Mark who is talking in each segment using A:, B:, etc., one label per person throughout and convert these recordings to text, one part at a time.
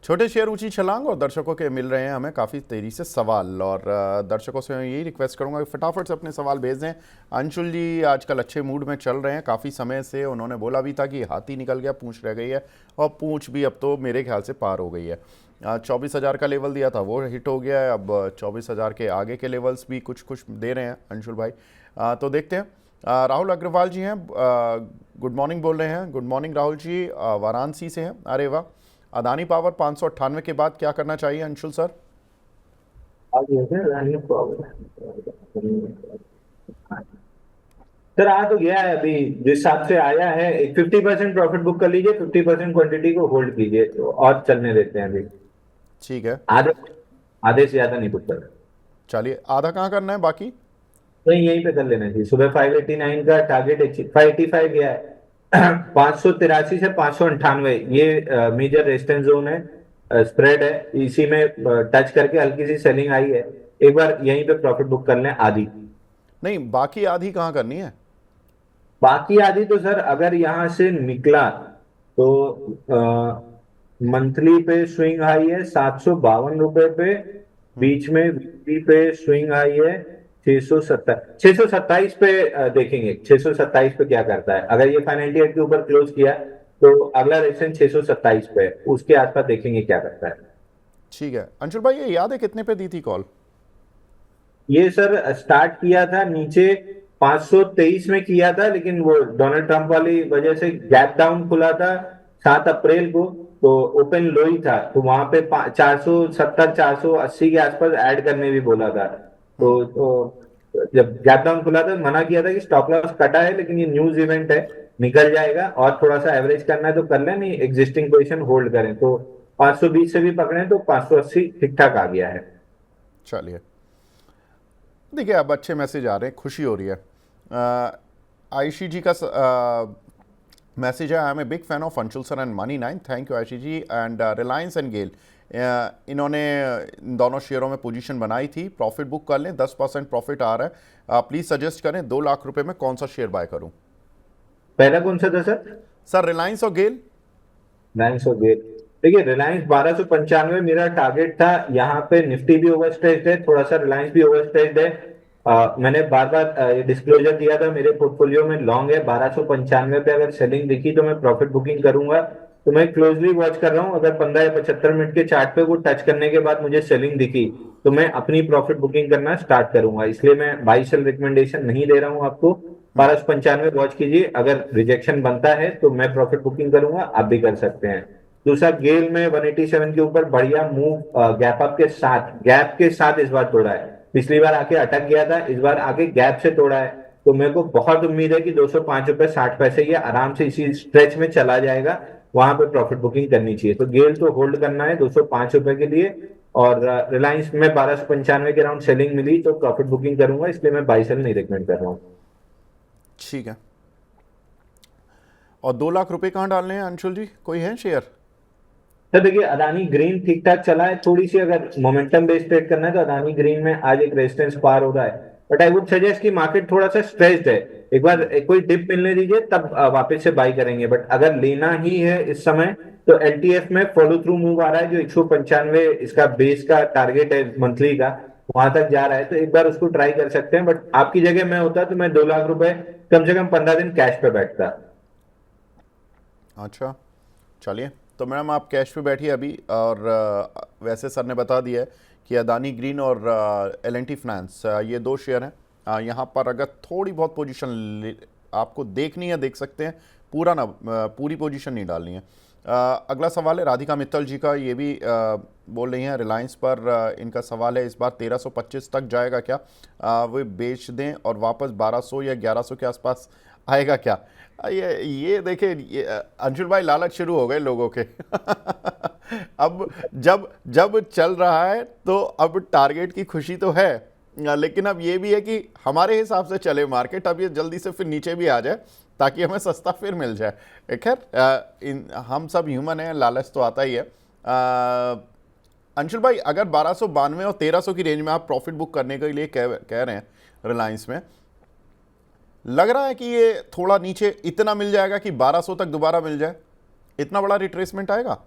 A: छोटे शेयर ऊंची छलांग और दर्शकों के मिल रहे हैं हमें काफ़ी तेज़ी से सवाल। और दर्शकों से मैं यही रिक्वेस्ट करूंगा कि फटाफट से अपने सवाल भेज दें। अंशुल जी आजकल अच्छे मूड में चल रहे हैं, काफ़ी समय से उन्होंने बोला भी था कि हाथी निकल गया, पूंछ रह गई है, और पूंछ भी अब तो मेरे ख्याल से पार हो गई है। 24,000 का लेवल दिया था वो हिट हो गया है, अब 24,000 के आगे के लेवल्स भी कुछ कुछ दे रहे हैं अंशुल भाई। तो देखते हैं। राहुल अग्रवाल जी हैं, गुड मॉर्निंग बोल रहे हैं। गुड मॉर्निंग राहुल जी, वाराणसी से हैं। अरे वाह। अदानी पावर 598 के बाद क्या करना चाहिए अंशुल सर?
B: सर आ तो गया है अभी। जिस हिसाब से आया है, एक 50% प्रॉफिट बुक कर लीजिए, 50% क्वांटिटी को होल्ड कीजिए तो और चलने देते हैं अभी।
A: ठीक है।
B: आधे आधे से ज्यादा नहीं बुक कर।
A: चलिए, आधा कहाँ करना है बाकी?
B: तो यहीं पे कर लेना चाहिए। सुबह 589 का टारगेट 585 गया है। 583 से 598 ये मेजर रेजिस्टेंस जोन है, स्प्रेड है। इसी में टच करके हल्की सी सेलिंग आई है। एक बार यहीं पे प्रॉफिट बुक कर लें आधी।
A: नहीं, बाकी आधी कहाँ करनी है?
B: बाकी आधी तो सर अगर यहां से निकला तो मंथली पे स्विंग हाई है 752 रुपए पे। बीच में वीकली पे स्विंग हाई है 627 पे। देखेंगे 627 पे क्या करता है। अगर ये फाइनल ईयर के ऊपर क्लोज किया तो अगला रेजिस्टेंस 627 पे है। उसके आसपास देखेंगे क्या करता है।
A: ठीक है अंशुल भाई, ये याद है कितने पे दी थी कॉल?
B: ये सर स्टार्ट किया था नीचे 523 में किया था, लेकिन वो डोनाल्ड ट्रंप वाली वजह से गैप डाउन खुला था 7 अप्रैल को। तो ओपन लो ही था, तो वहां पे 470 480 के आसपास ऐड करने भी बोला था। तो जब गैप डाउन खुला था मना किया था कि स्टॉप लॉस कटा है, लेकिन ये न्यूज इवेंट है, निकल जाएगा। और थोड़ा सा एवरेज करना है तो कर लें, नहीं एग्जिस्टिंग पोजिशन होल्ड करें। तो 520 से भी पकड़े तो 580 ठीक ठाक आ गया है।
A: चलिए, देखिए अब अच्छे मैसेज आ रहे हैं, खुशी हो रही है। आयशी जी का मैसेज है, I am a big fan of Anshul sir and Money Nine. Thank you Aishi ji. And Reliance and GAIL, इन्होंने इन दोनों शेयरों में पोजीशन बनाई थी, प्रॉफिट बुक कर लें, 10% प्रॉफिट आ रहा है। प्लीज़ सजेस्ट करें 2 लाख रुपए में कौन सा शेयर बाय करूं?
B: पहला कौन सा था सर?
A: सर रिलायंस और गेल।
B: रिलायंस हो गए। देखिए रिलायंस 1295 मेरा टारगेट था। यहाँ पे निफ्टी भी ओवर स्ट्रेच्ड है, थोड़ा सा रिलायंस भी ओवर स्ट्रेच्ड है। मैंने बार बार डिस्क्लोजर दिया था, मेरे पोर्टफोलियो में लॉन्ग है। 1295 पे अगर सेलिंग दिखी तो मैं प्रॉफिट बुकिंग करूंगा। तो मैं क्लोजली वॉच कर रहा हूँ। अगर 15 या 75 मिनट के चार्ट पे वो टच करने के बाद मुझे सेलिंग दिखी तो मैं अपनी प्रॉफिट बुकिंग करना स्टार्ट करूंगा। इसलिए मैं बाई सेल रिकमेंडेशन नहीं दे रहा हूँ आपको। 1295 वॉच कीजिए, अगर रिजेक्शन बनता है तो मैं प्रॉफिट बुकिंग करूंगा, आप भी कर सकते हैं। दूसरा गेल में 187 के ऊपर बढ़िया मूव, गैप के साथ इस बार तोड़ा है। पिछली बार आके अटक गया था, इस बार आके गैप से तोड़ा है। तो मेरे को बहुत उम्मीद है कि 205 रुपए 60 पैसे ये आराम से इसी स्ट्रेच में चला जाएगा। वहां पे प्रॉफिट बुकिंग करनी चाहिए। तो गेल तो होल्ड करना है 205 रुपए के लिए। और रिलायंस में 1295 के राउंड सेलिंग मिली तो प्रॉफिट बुकिंग करूंगा, इसलिए मैं बाई सेल नहीं रिकमेंड कर रहा हूँ।
A: ठीक है। और 2 लाख रुपए कहाँ डालने हैं अंशुल जी, कोई है शेयर?
B: सर देखिए अदानी ग्रीन ठीक ठाक चला है। थोड़ी सी अगर मोमेंटम बेस्ड ट्रेड करना है तो अदानी ग्रीन में आज एक रेजिस्टेंस पार हो रहा है। बट आई वुड सजेस्ट कि मार्केट थोड़ा सा स्ट्रेस्ड है। एक कोई डिप मिलने दीजिए तब वापस से बाई करेंगे। बट अगर लेना ही है इस समय तो एलटीएफ में फॉलो थ्रू मूव आ रहा है, जो 195 इसका बेस का टारगेट है मंथली का, वहां तक जा रहा है। तो एक बार उसको ट्राई कर सकते हैं। बट आपकी जगह मैं होता तो मैं 2 लाख रुपए कम से कम 15 दिन कैश पे बैठता।
A: अच्छा, चलिए। तो मैडम आप कैश पे बैठिए अभी। और वैसे सर ने बता दिया है कि अदानी ग्रीन और एल एन टी फाइनेंस, ये 2 शेयर हैं। यहाँ पर अगर थोड़ी बहुत पोजीशन आपको देखनी है देख सकते हैं, पूरा ना पूरी पोजीशन नहीं डालनी है। अगला सवाल है राधिका मित्तल जी का, ये भी बोल रही हैं रिलायंस पर। इनका सवाल है इस बार 1325 तक जाएगा क्या? वो बेच दें और वापस 1200 या 1100 के आसपास आएगा क्या? ये देखिए, अंशुल भाई लालच शुरू हो गए लोगों के। अब जब जब चल रहा है तो अब टारगेट की खुशी तो है, लेकिन अब ये भी है कि हमारे हिसाब से चले मार्केट, अब ये जल्दी से फिर नीचे भी आ जाए ताकि हमें सस्ता फिर मिल जाए। खैर, हम सब ह्यूमन हैं, लालच तो आता ही है। अंशुल भाई, अगर 1292 और 1300 की रेंज में आप प्रॉफिट बुक करने के लिए कह रहे हैं रिलायंस में, लग रहा है कि ये थोड़ा नीचे इतना मिल जाएगा कि 1200 तक दोबारा मिल जाए? इतना बड़ा रिट्रेसमेंट आएगा?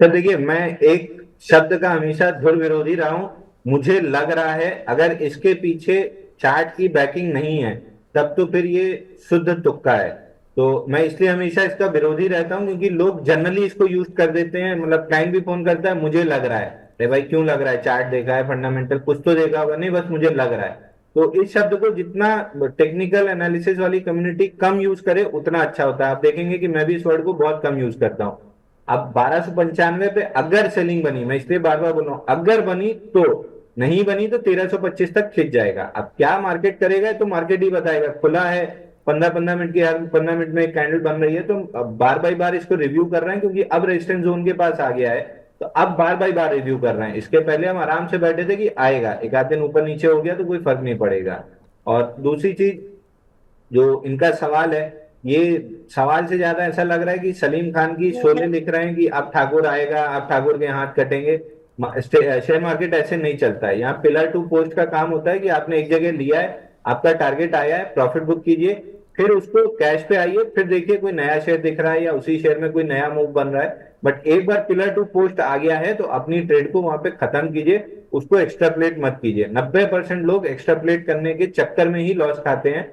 B: तो देखिए, मैं एक शब्द का हमेशा ध्रुव विरोधी रहा हूं। मुझे लग रहा है अगर इसके पीछे चार्ट की बैकिंग नहीं है, तब तो फिर ये शुद्ध तुक्का है। तो मैं इसलिए हमेशा इसका विरोधी रहता हूं, क्योंकि लोग जनरली इसको यूज कर देते हैं। मतलब क्लाइंट भी फोन करता है, मुझे लग रहा है। अरे भाई, क्यों लग रहा है? चार्ट देखा है, फंडामेंटल कुछ तो देखा होगा? नहीं, बस मुझे लग रहा है। तो इस शब्द को जितना टेक्निकल एनालिसिस वाली कम्युनिटी कम यूज करे, उतना अच्छा होता है। आप देखेंगे कि मैं भी इस वर्ड को बहुत कम यूज करता हूँ। अब 1295 पे अगर सेलिंग बनी, मैं इसलिए बार बार बोल रहा हूं, अगर बनी तो, नहीं बनी तो 1325 तक खिंच जाएगा। अब क्या मार्केट करेगा तो मार्केट ही बताएगा। खुला है, 15-15 मिनट की, हर 15 मिनट में एक कैंडल बन रही है, तो बार बाई बार इसको रिव्यू कर रहे हैं, क्योंकि अब रेजिस्टेंस जोन के पास आ गया है। तो अब बार बाई बार रिव्यू कर रहे हैं। इसके पहले हम आराम से बैठे थे कि आएगा, एक आध दिन ऊपर नीचे हो गया तो कोई फर्क नहीं पड़ेगा। और दूसरी चीज, जो इनका सवाल है, ये सवाल से ज्यादा ऐसा लग रहा है कि सलीम खान की शोले लिख रहे हैं कि अब ठाकुर आएगा, अब ठाकुर के हाथ कटेंगे। शेयर मार्केट ऐसे नहीं चलता है। यहाँ पिलर टू पोस्ट का काम होता है कि आपने एक जगह लिया है, आपका टारगेट आया है, प्रॉफिट बुक कीजिए, फिर उसको कैश पे आइए, फिर देखिए कोई नया शेयर दिख रहा है या उसी शेयर में कोई नया मूव बन रहा है। बट एक बार पिलर टू पोस्ट आ गया है तो अपनी ट्रेड को वहां पे खत्म कीजिए, उसको एक्स्ट्राप्लेट मत कीजिए। 90% लोग एक्स्ट्राप्लेट करने के चक्कर में ही लॉस खाते हैं।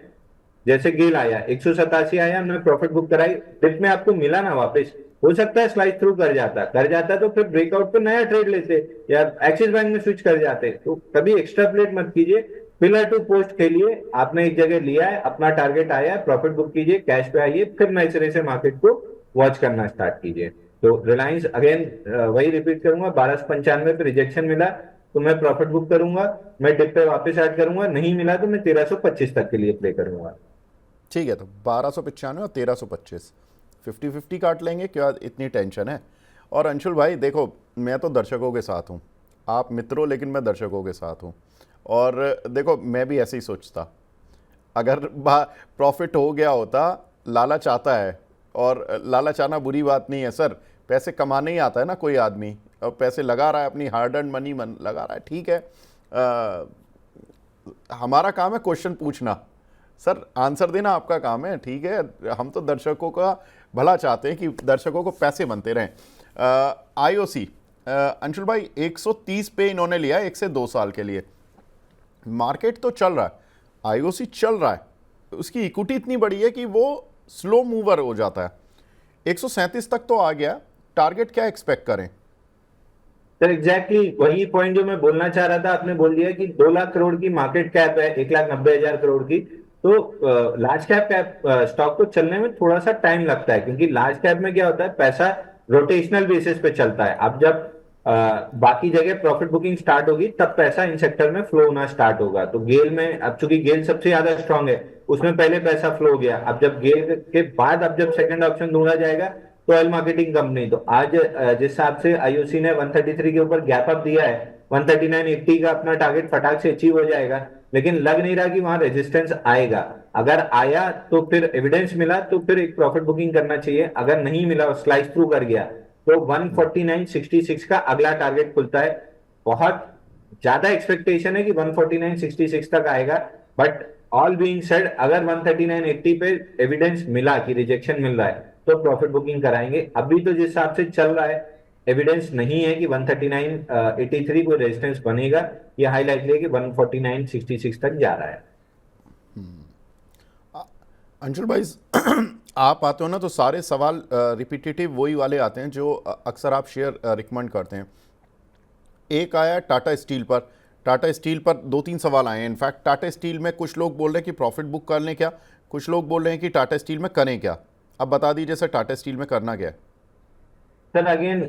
B: जैसे गेल आया, 187 आया, हमने प्रॉफिट बुक कराई, डिप में आपको मिला ना वापस, हो सकता है स्लाइड थ्रू कर जाता तो फिर ब्रेकआउट पे नया ट्रेड लेते या एक्सिस बैंक में स्विच कर जाते। तो कभी एक्स्ट्रा प्लेट मत कीजिए, पिलर टू पोस्ट खेलिए। आपने एक जगह लिया है, अपना टारगेट आया है, प्रॉफिट बुक कीजिए, कैश पे आइए, फिर नए सिरे से मार्केट को वॉच करना स्टार्ट कीजिए। तो रिलायंस अगेन, वही रिपीट करूंगा, 1295 पे रिजेक्शन मिला तो मैं प्रॉफिट बुक करूंगा, मैं डिप पे वापस ऐड करूंगा, नहीं मिला तो मैं 1325 तक के लिए प्ले करूंगा।
A: ठीक है, तो 1295 और 1325 50-50 काट लेंगे, क्या इतनी टेंशन है? और अंशुल भाई देखो, मैं तो दर्शकों के साथ हूँ, आप मित्रों, लेकिन मैं दर्शकों के साथ हूँ। और देखो, मैं भी ऐसे ही सोचता, अगर प्रॉफिट हो गया होता, लालच आता है, और लालच आना बुरी बात नहीं है सर, पैसे कमाने ही आता है ना कोई आदमी, और पैसे लगा रहा है, अपनी हार्ड अर्न मनी लगा रहा है, ठीक है। हमारा काम है क्वेश्चन पूछना, सर आंसर देना आपका काम है, ठीक है। हम तो दर्शकों का भला चाहते हैं कि दर्शकों को पैसे बनते रहें। आईओसी अंशुल भाई 130 पे इन्होंने लिया 1 से 2 साल के लिए, मार्केट तो चल रहा है, आईओसी चल रहा है, उसकी इक्विटी इतनी बड़ी है कि वो स्लो मूवर हो जाता है। 137 तक तो आ गया, टारगेट क्या एक्सपेक्ट करें?
B: सर एग्जैक्टली वही पॉइंट जो मैं बोलना चाह रहा था, आपने बोल दिया कि 2 लाख करोड़ की मार्केट कैप है, 1,90,000 करोड़ की। तो लार्ज कैप स्टॉक को चलने में थोड़ा सा टाइम लगता है, क्योंकि लार्ज कैप में क्या होता है, पैसा रोटेशनल बेसिस पे चलता है। अब जब बाकी जगह प्रॉफिट बुकिंग स्टार्ट होगी, तब पैसा इन सेक्टर में फ्लो होना स्टार्ट होगा। तो गेल में, अब चूंकि गेल सबसे ज्यादा स्ट्रांग है, उसमें पहले पैसा फ्लो हो गया। अब जब गेल के बाद अब जब सेकंड ऑप्शन ढूंढा जाएगा, तो ऑयल मार्केटिंग कंपनी, तो आज जिस हिसाब से आईओसी ने 133 के ऊपर गैप अप दिया है, 139.80 का अपना टारगेट फटाक से अचीव हो जाएगा। लेकिन लग नहीं रहा कि वहां रेजिस्टेंस आएगा। अगर आया तो फिर एविडेंस मिला तो फिर एक प्रॉफिट बुकिंग करना चाहिए, अगर नहीं मिला, स्लाइस थ्रू कर गया, तो 149.66 का अगला टारगेट खुलता है। बहुत ज्यादा एक्सपेक्टेशन है कि 149.66 तक आएगा। बट ऑल बीइंग सेड, अगर 139.80 पे एविडेंस मिला कि रिजेक्शन मिल रहा है, तो प्रॉफिट बुकिंग कराएंगे। अभी तो जिस हिसाब से चल रहा है, एविडेंस नहीं है कि 139.83 कोई रेजिस्टेंस बनेगा। ये हाई लाइटली है कि 149.66 तक जा रहा है।
A: अंशुल भाई आप आते हो ना, तो सारे सवाल रिपीटेटिव वही वाले आते हैं जो अक्सर आप शेयर रिकमेंड करते हैं। एक आया टाटा स्टील पर, टाटा स्टील पर 2-3 सवाल आए हैं। इनफैक्ट टाटा स्टील में कुछ लोग बोल रहे हैं कि प्रॉफिट बुक कर लें क्या, कुछ लोग बोल रहे हैं कि टाटा स्टील में करें क्या। अब बता दीजिए सर, टाटा स्टील में करना क्या है?
B: सर अगेन,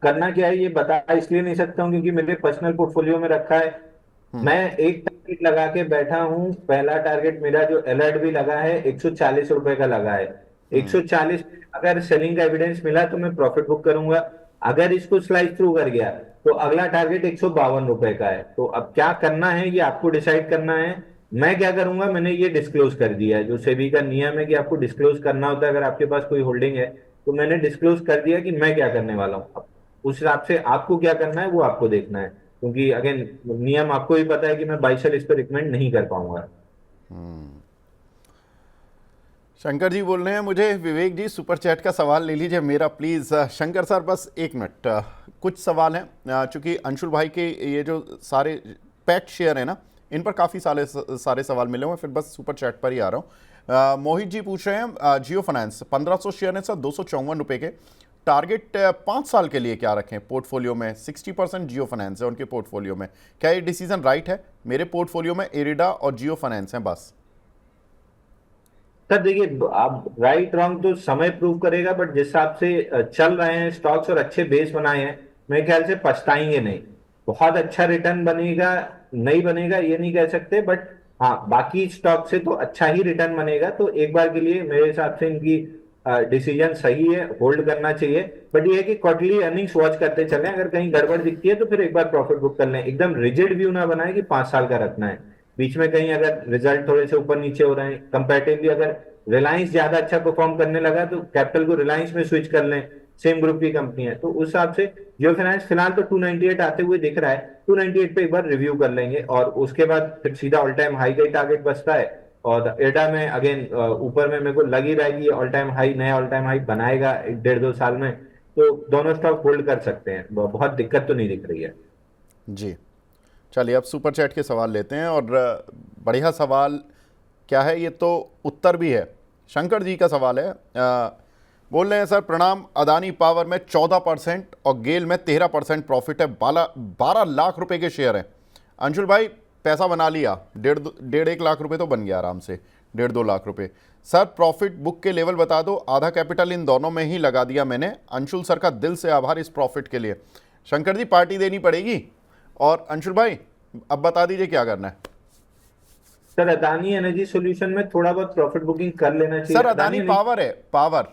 B: करना क्या है ये बता इसलिए नहीं सकता हूँ, क्योंकि मेरे पर्सनल पोर्टफोलियो में रखा है। मैं एक टारगेट लगा के बैठा हूँ। पहला टारगेट मेरा जो अलर्ट भी लगा है, 140 रुपए का लगा है। 140, अगर सेलिंग का एविडेंस मिला तो मैं प्रॉफिट बुक करूंगा। अगर इसको स्लाइस थ्रू कर गया, तो अगला टारगेट 152 रुपए का है। तो अब क्या करना है ये आपको डिसाइड करना है। मैं क्या करूंगा, मैंने ये डिस्क्लोज कर दिया है, जो सेबी का नियम है कि आपको डिस्क्लोज करना होता है अगर आपके पास कोई होल्डिंग है। तो मैंने डिस्क्लोज कर दिया कि मैं क्या करने वाला हूँ। उस हिसाब से आपको क्या करना है वो आपको देखना है, क्योंकि अगेन नियम आपको भी पता है कि मैं बाई सेल इस पर रिकमेंड नहीं कर पाऊंगा।
A: शंकर जी बोल रहे हैं मुझे, विवेक जी सुपर चैट का सवाल ले लीजिए मेरा प्लीज़। शंकर सर बस एक मिनट, कुछ सवाल हैं चूँकि अंशुल भाई के ये जो सारे पैक्ट शेयर है ना, इन पर काफ़ी सारे सवाल मिले हुए हैं, फिर बस सुपर चैट पर ही आ रहा हूँ। मोहित जी पूछ रहे हैं जियो फाइनेंस 1500 शेयर है सर, 254 रुपये के। टारगेट 5 साल के लिए क्या रखें पोर्टफोलियो में? 60% जियो फाइनेंस है उनके पोर्टफोलियो में, क्या ये डिसीजन राइट है? मेरे पोर्टफोलियो में इरिडा और जियो फाइनेंस हैं बस।
B: सर देखिए, आप राइट रॉन्ग तो समय प्रूव करेगा, बट जिस हिसाब से चल रहे हैं स्टॉक्स और अच्छे बेस बनाए हैं, मेरे ख्याल से पछताएंगे नहीं। बहुत अच्छा रिटर्न बनेगा नहीं बनेगा ये नहीं कह सकते, बट हाँ बाकी स्टॉक से तो अच्छा ही रिटर्न बनेगा। तो एक बार के लिए मेरे हिसाब से इनकी डिसीजन सही है, होल्ड करना चाहिए। बट ये है कि क्वार्टरली अर्निंग्स वॉच करते चलें, अगर कहीं गड़बड़ दिखती है तो फिर एक बार प्रॉफिट बुक कर लें। एकदम रिजिड व्यू ना बनाए कि 5 साल का रखना है। बीच में कहीं अगर रिजल्ट थोड़े से ऊपर नीचे हो रहे हैं कंपैरेटिवली, अगर रिलायंस ज्यादा अच्छा परफॉर्म करने लगा तो कैपिटल को रिलायंस में स्विच कर लें, सेम ग्रुप की कंपनी है। तो उस हिसाब से जियो फाइनेंस फिलहाल तो 298 आते हुए दिख रहा है, 298 पे एक बार रिव्यू कर लेंगे और उसके बाद फिर सीधा ऑल टाइम हाई का ही टारगेट बचता है। और एडा में अगेन ऊपर में मेरे को लग ही रहा है कि ऑल टाइम हाई, नया ऑल टाइम हाई बनाएगा 1.5-2 साल में। तो दोनों स्टॉक होल्ड कर सकते हैं, बहुत दिक्कत तो नहीं दिख रही है।
A: जी चलिए अब सुपर चैट के सवाल लेते हैं, और बढ़िया सवाल क्या है ये तो उत्तर भी है। शंकर जी का सवाल है, बोल रहे हैं सर प्रणाम, अदानी पावर में 14% और गेल में 13% प्रॉफिट है, 12 लाख रुपए के शेयर हैं। अंशुल भाई पैसा बना लिया, 1.5 लाख रुपए तो बन गया आराम से, 1.5-2 लाख रुपए। सर प्रॉफिट बुक के लेवल बता दो, आधा कैपिटल इन दोनों में ही लगा दिया मैंने। अंशुल सर का दिल से आभार इस प्रॉफिट के लिए। शंकर जी पार्टी देनी पड़ेगी। और अंशुल भाई अब बता दीजिए क्या करना है।
B: सर अदानी एनर्जी सॉल्यूशन में थोड़ा बहुत प्रॉफिट बुकिंग कर लेना चाहिए।
A: सर अदानी पावर है, पावर।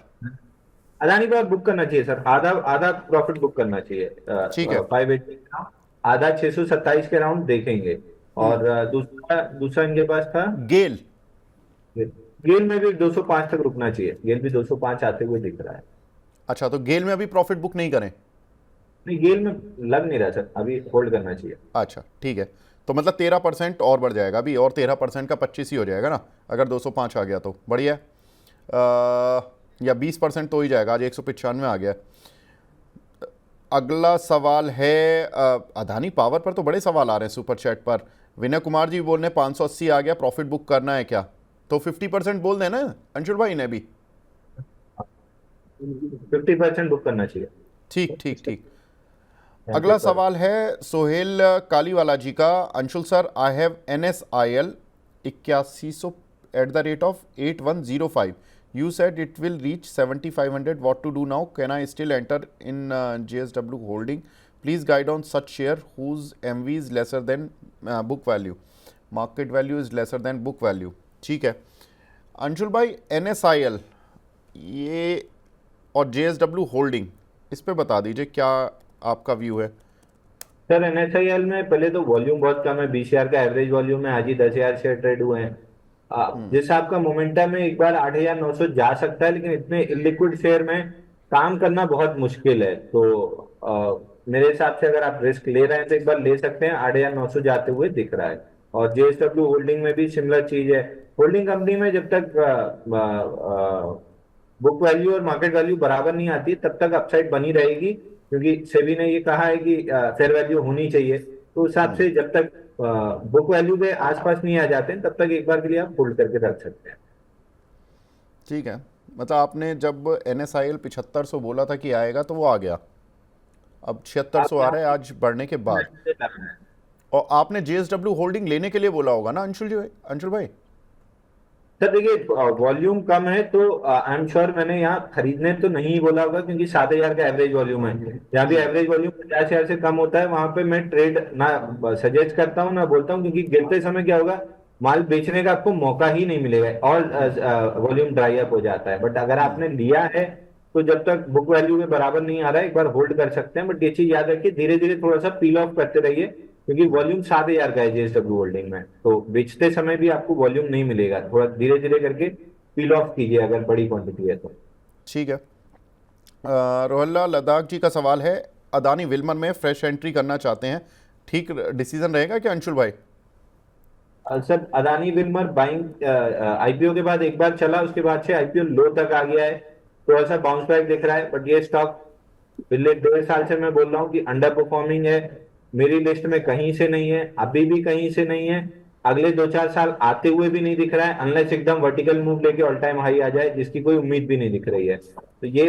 B: अदानी पर बुक करना चाहिए सर, आधा आधा प्रॉफिट बुक करना चाहिए।
A: ठीक है।
B: 580 आधा 627 के राउंड देखेंगे। और दूसरा दूसरा इनके पास था
A: गेल।
B: गेल में भी 205 तक रुकना चाहिए, गेल भी 205 आते हुए दिख रहा है।
A: अच्छा तो गेल में अभी प्रॉफिट बुक नहीं करें?
B: नहीं गेल में लग नहीं रहा सर, अभी होल्ड करना चाहिए।
A: अच्छा ठीक है, तो मतलब 13% और बढ़ जाएगा अभी, और 13% का 25 ही हो जाएगा ना अगर 205 आ गया तो बढ़िया है। या 20% तो ही जाएगा, आज 195 आ गया। अगला सवाल है, अदानी पावर पर तो बड़े सवाल आ रहे हैं सुपर चैट पर। विनय कुमार जी बोल रहे हैं 580 आ गया, प्रॉफिट बुक करना है क्या? तो 50% बोल देना अंशुल भाई ने भी।
B: 50% बुक करना चाहिए।
A: ठीक ठीक ठीक।
B: थैंक यू
A: अगला
B: सर।
A: सवाल है सोहेल कालीवाला जी का। Anshul sir I have NSIL 8100 at the rate of 8105, you said it will reach 7500, what to do now? Can I still enter in JSW holding? Please guide on such share whose MV is lesser than book value, market value is lesser than book value। ठीक है अंशुल भाई, NSIL ये और JSW holding, इस पे बता दीजिए क्या आपका व्यू है।
B: सर एनएसआईएल में पहले तो वॉल्यूम बहुत कम है, 20,000 का एवरेज वॉल्यूम है, आज ही 10,000 शेयर ट्रेड हुए हैं। जैसे आपका मोमेंटम है, एक बार 8,900 जा सकता है, लेकिन इतने इलिक्विड शेयर में काम करना बहुत मुश्किल है। तो मेरे हिसाब से अगर आप रिस्क ले रहे हैं तो एक बार ले सकते हैं, 8,900 जाते हुए दिख रहा है। और जेएसडब्ल्यू होल्डिंग में भी सिमिलर चीज है। होल्डिंग कंपनी में जब तक बुक वैल्यू और मार्केट वैल्यू बराबर नहीं आती तब तक अपसाइड बनी रहेगी, क्योंकि सेबी ने ये कहा है कि फेयर वैल्यू होनी चाहिए। तो उस हिसाब से जब तक बुक वैल्यू के आसपास नहीं आ जाते तब तक एक बार के लिए आप होल्ड करके रख सकते हैं।
A: ठीक है, मतलब आपने जब NSIL 7500 बोला था कि आएगा तो वो आ गया, अब 7600 आ रहा है आज बढ़ने के बाद। और आपने JSW होल्डिंग लेने के लिए बोला होगा ना अंशुल भाई?
B: सर देखिए, वॉल्यूम कम है तो आई एम श्योर मैंने यहाँ खरीदने तो नहीं बोला होगा, क्योंकि 7,000 का एवरेज वॉल्यूम है। जहाँ भी एवरेज वॉल्यूम 50,000 से कम होता है वहां पे मैं ट्रेड ना सजेस्ट करता हूँ ना बोलता हूँ, क्योंकि गिरते समय क्या होगा, माल बेचने का आपको मौका ही नहीं मिलेगा और वॉल्यूम ड्राई अप हो जाता है। बट अगर आपने लिया है तो जब तक बुक वैल्यू में बराबर नहीं आ रहा है एक बार होल्ड कर सकते हैं। बट ये चीज याद रखिए, धीरे धीरे थोड़ा सा पील ऑफ करते रहिए, क्योंकि वॉल्यूम 7,000 का है जेएसडब्ल्यू होल्डिंग में, तो बेचते समय भी आपको वॉल्यूम नहीं मिलेगा। थोड़ा धीरे धीरे करके पील ऑफ कीजिए अगर बड़ी क्वांटिटी है तो।
A: ठीक है। रोहल्ला लद्दाख जी का सवाल है, अदानी विल्मर में फ्रेश एंट्री करना चाहते हैं, ठीक डिसीजन रहेगा क्या अंशुल भाई?
B: Sir Adani Wilmer buying IPO के बाद एक बार चला, उसके बाद से आईपीओ लो तक आ गया है, थोड़ा सा बाउंस बैक दिख रहा है, बट ये स्टॉक पिछले 1.5 साल से मैं बोल रहा हूँ कि अंडर परफॉर्मिंग है। मेरी लिस्ट में कहीं से नहीं है, अभी भी कहीं से नहीं है, अगले 2-4 साल आते हुए भी नहीं दिख रहा है, अनलेस एकदम वर्टिकल मूव लेके ऑल टाइम हाई आ जाए, जिसकी कोई उम्मीद भी नहीं दिख रही है। तो ये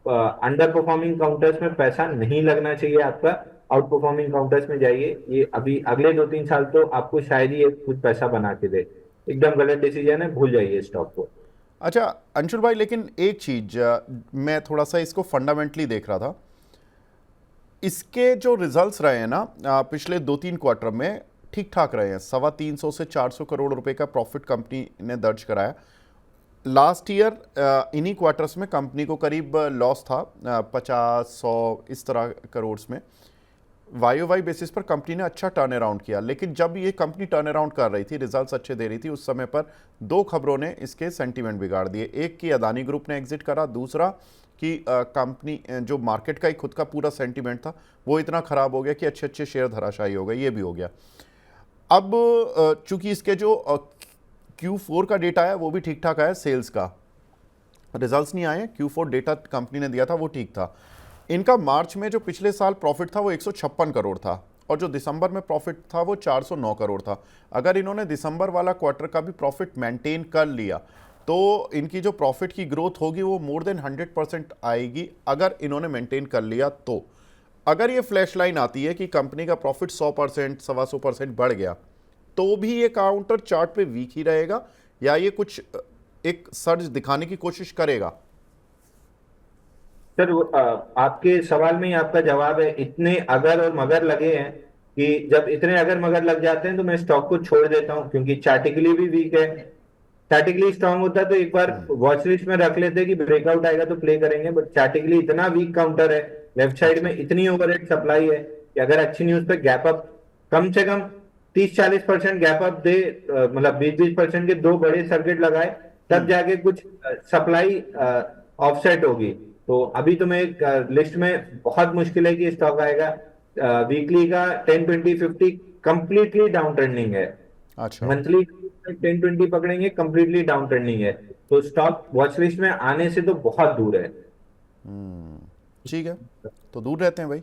B: अंडर परफॉर्मिंग काउंटर्स में पैसा नहीं लगना चाहिए आपका, आउट परफॉर्मिंग काउंटर्स में जाइए। ये अभी अगले 2-3 साल तो आपको शायद ही ये कुछ पैसा बना के दे। एकदम गलत डिसीजन है, भूल जाइए स्टॉक को।
A: अच्छा अंशुल भाई, लेकिन एक चीज मैं थोड़ा सा इसको फंडामेंटली देख रहा था। इसके जो रिजल्ट्स रहे हैं ना पिछले 2-3 क्वार्टर में ठीक ठाक रहे हैं। 325 से 400 करोड़ रुपए का प्रॉफिट कंपनी ने दर्ज कराया। लास्ट ईयर इन्हीं क्वार्टर्स में कंपनी को करीब लॉस था 50-100 इस तरह करोड़ में। वाई वाई बेसिस पर कंपनी ने अच्छा टर्न अराउंड किया, लेकिन जब ये कंपनी टर्न अराउंड कर रही थी, रिजल्ट्स अच्छे दे रही थी, उस समय पर दो खबरों ने इसके सेंटीमेंट बिगाड़ दिए। एक कि अदानी ग्रुप ने एग्जिट करा, दूसरा कि कंपनी जो मार्केट का ही खुद का पूरा सेंटीमेंट था वो इतना खराब हो गया कि अच्छे अच्छे शेयर धराशायी हो गए। ये भी हो गया। अब चूंकि इसके जो Q4 का डेटा है वो भी ठीक ठाक आया, सेल्स का रिजल्ट्स नहीं आए, Q4 डेटा कंपनी ने दिया था वो ठीक था। इनका मार्च में जो पिछले साल प्रॉफिट था वो 156 करोड़ था, और जो दिसंबर में प्रॉफिट था वो 409 करोड़ था। अगर इन्होंने दिसंबर वाला क्वार्टर का भी प्रॉफिट मेंटेन कर लिया तो इनकी जो प्रॉफिट की ग्रोथ होगी वो मोर देन 100% आएगी, अगर इन्होंने मेंटेन कर लिया तो। अगर ये फ्लैश लाइन आती है कि कंपनी का प्रॉफिट 100%, 125% बढ़ गया, तो भी ये काउंटर चार्ट पे वीक ही रहेगा, या ये कुछ एक सर्ज दिखाने की कोशिश करेगा?
B: सर आपके सवाल में ही आपका जवाब है। इतने अगर और मगर लगे हैं कि जब इतने अगर मगर लग जाते हैं तो मैं स्टॉक को छोड़ देता हूं, क्योंकि चार्टिकली भी वीक है। चार्टिकली स्ट्रांग होता है तो एक बार वॉच लिस्ट में रख लेते हैं कि ब्रेकआउट आएगा तो प्ले करेंगे, बट चार्टिकली इतना वीक काउंटर है, लेफ्ट साइड
A: अच्छा।
B: में इतनी ओवरहेड सप्लाई है कि अगर अच्छी न्यूज पे गैप अप कम से कम 30-40% गैप अप दे, मतलब 20-20% के दो बड़े सर्किट लगाए, तब जाके कुछ सप्लाई ऑफसेट होगी। तो अभी तो मैं एक लिस्ट में बहुत मुश्किल है कि स्टॉक आएगा। वीकली का 10-20-50 कंप्लीटली डाउन ट्रेंडिंग है।
A: अच्छा।
B: मंथली 10-20 पकड़ेंगे, कंप्लीटली डाउन ट्रेंडिंग है। तो स्टॉक वॉच लिस्ट में आने से तो बहुत दूर है।
A: ठीक है, तो दूर रहते हैं भाई।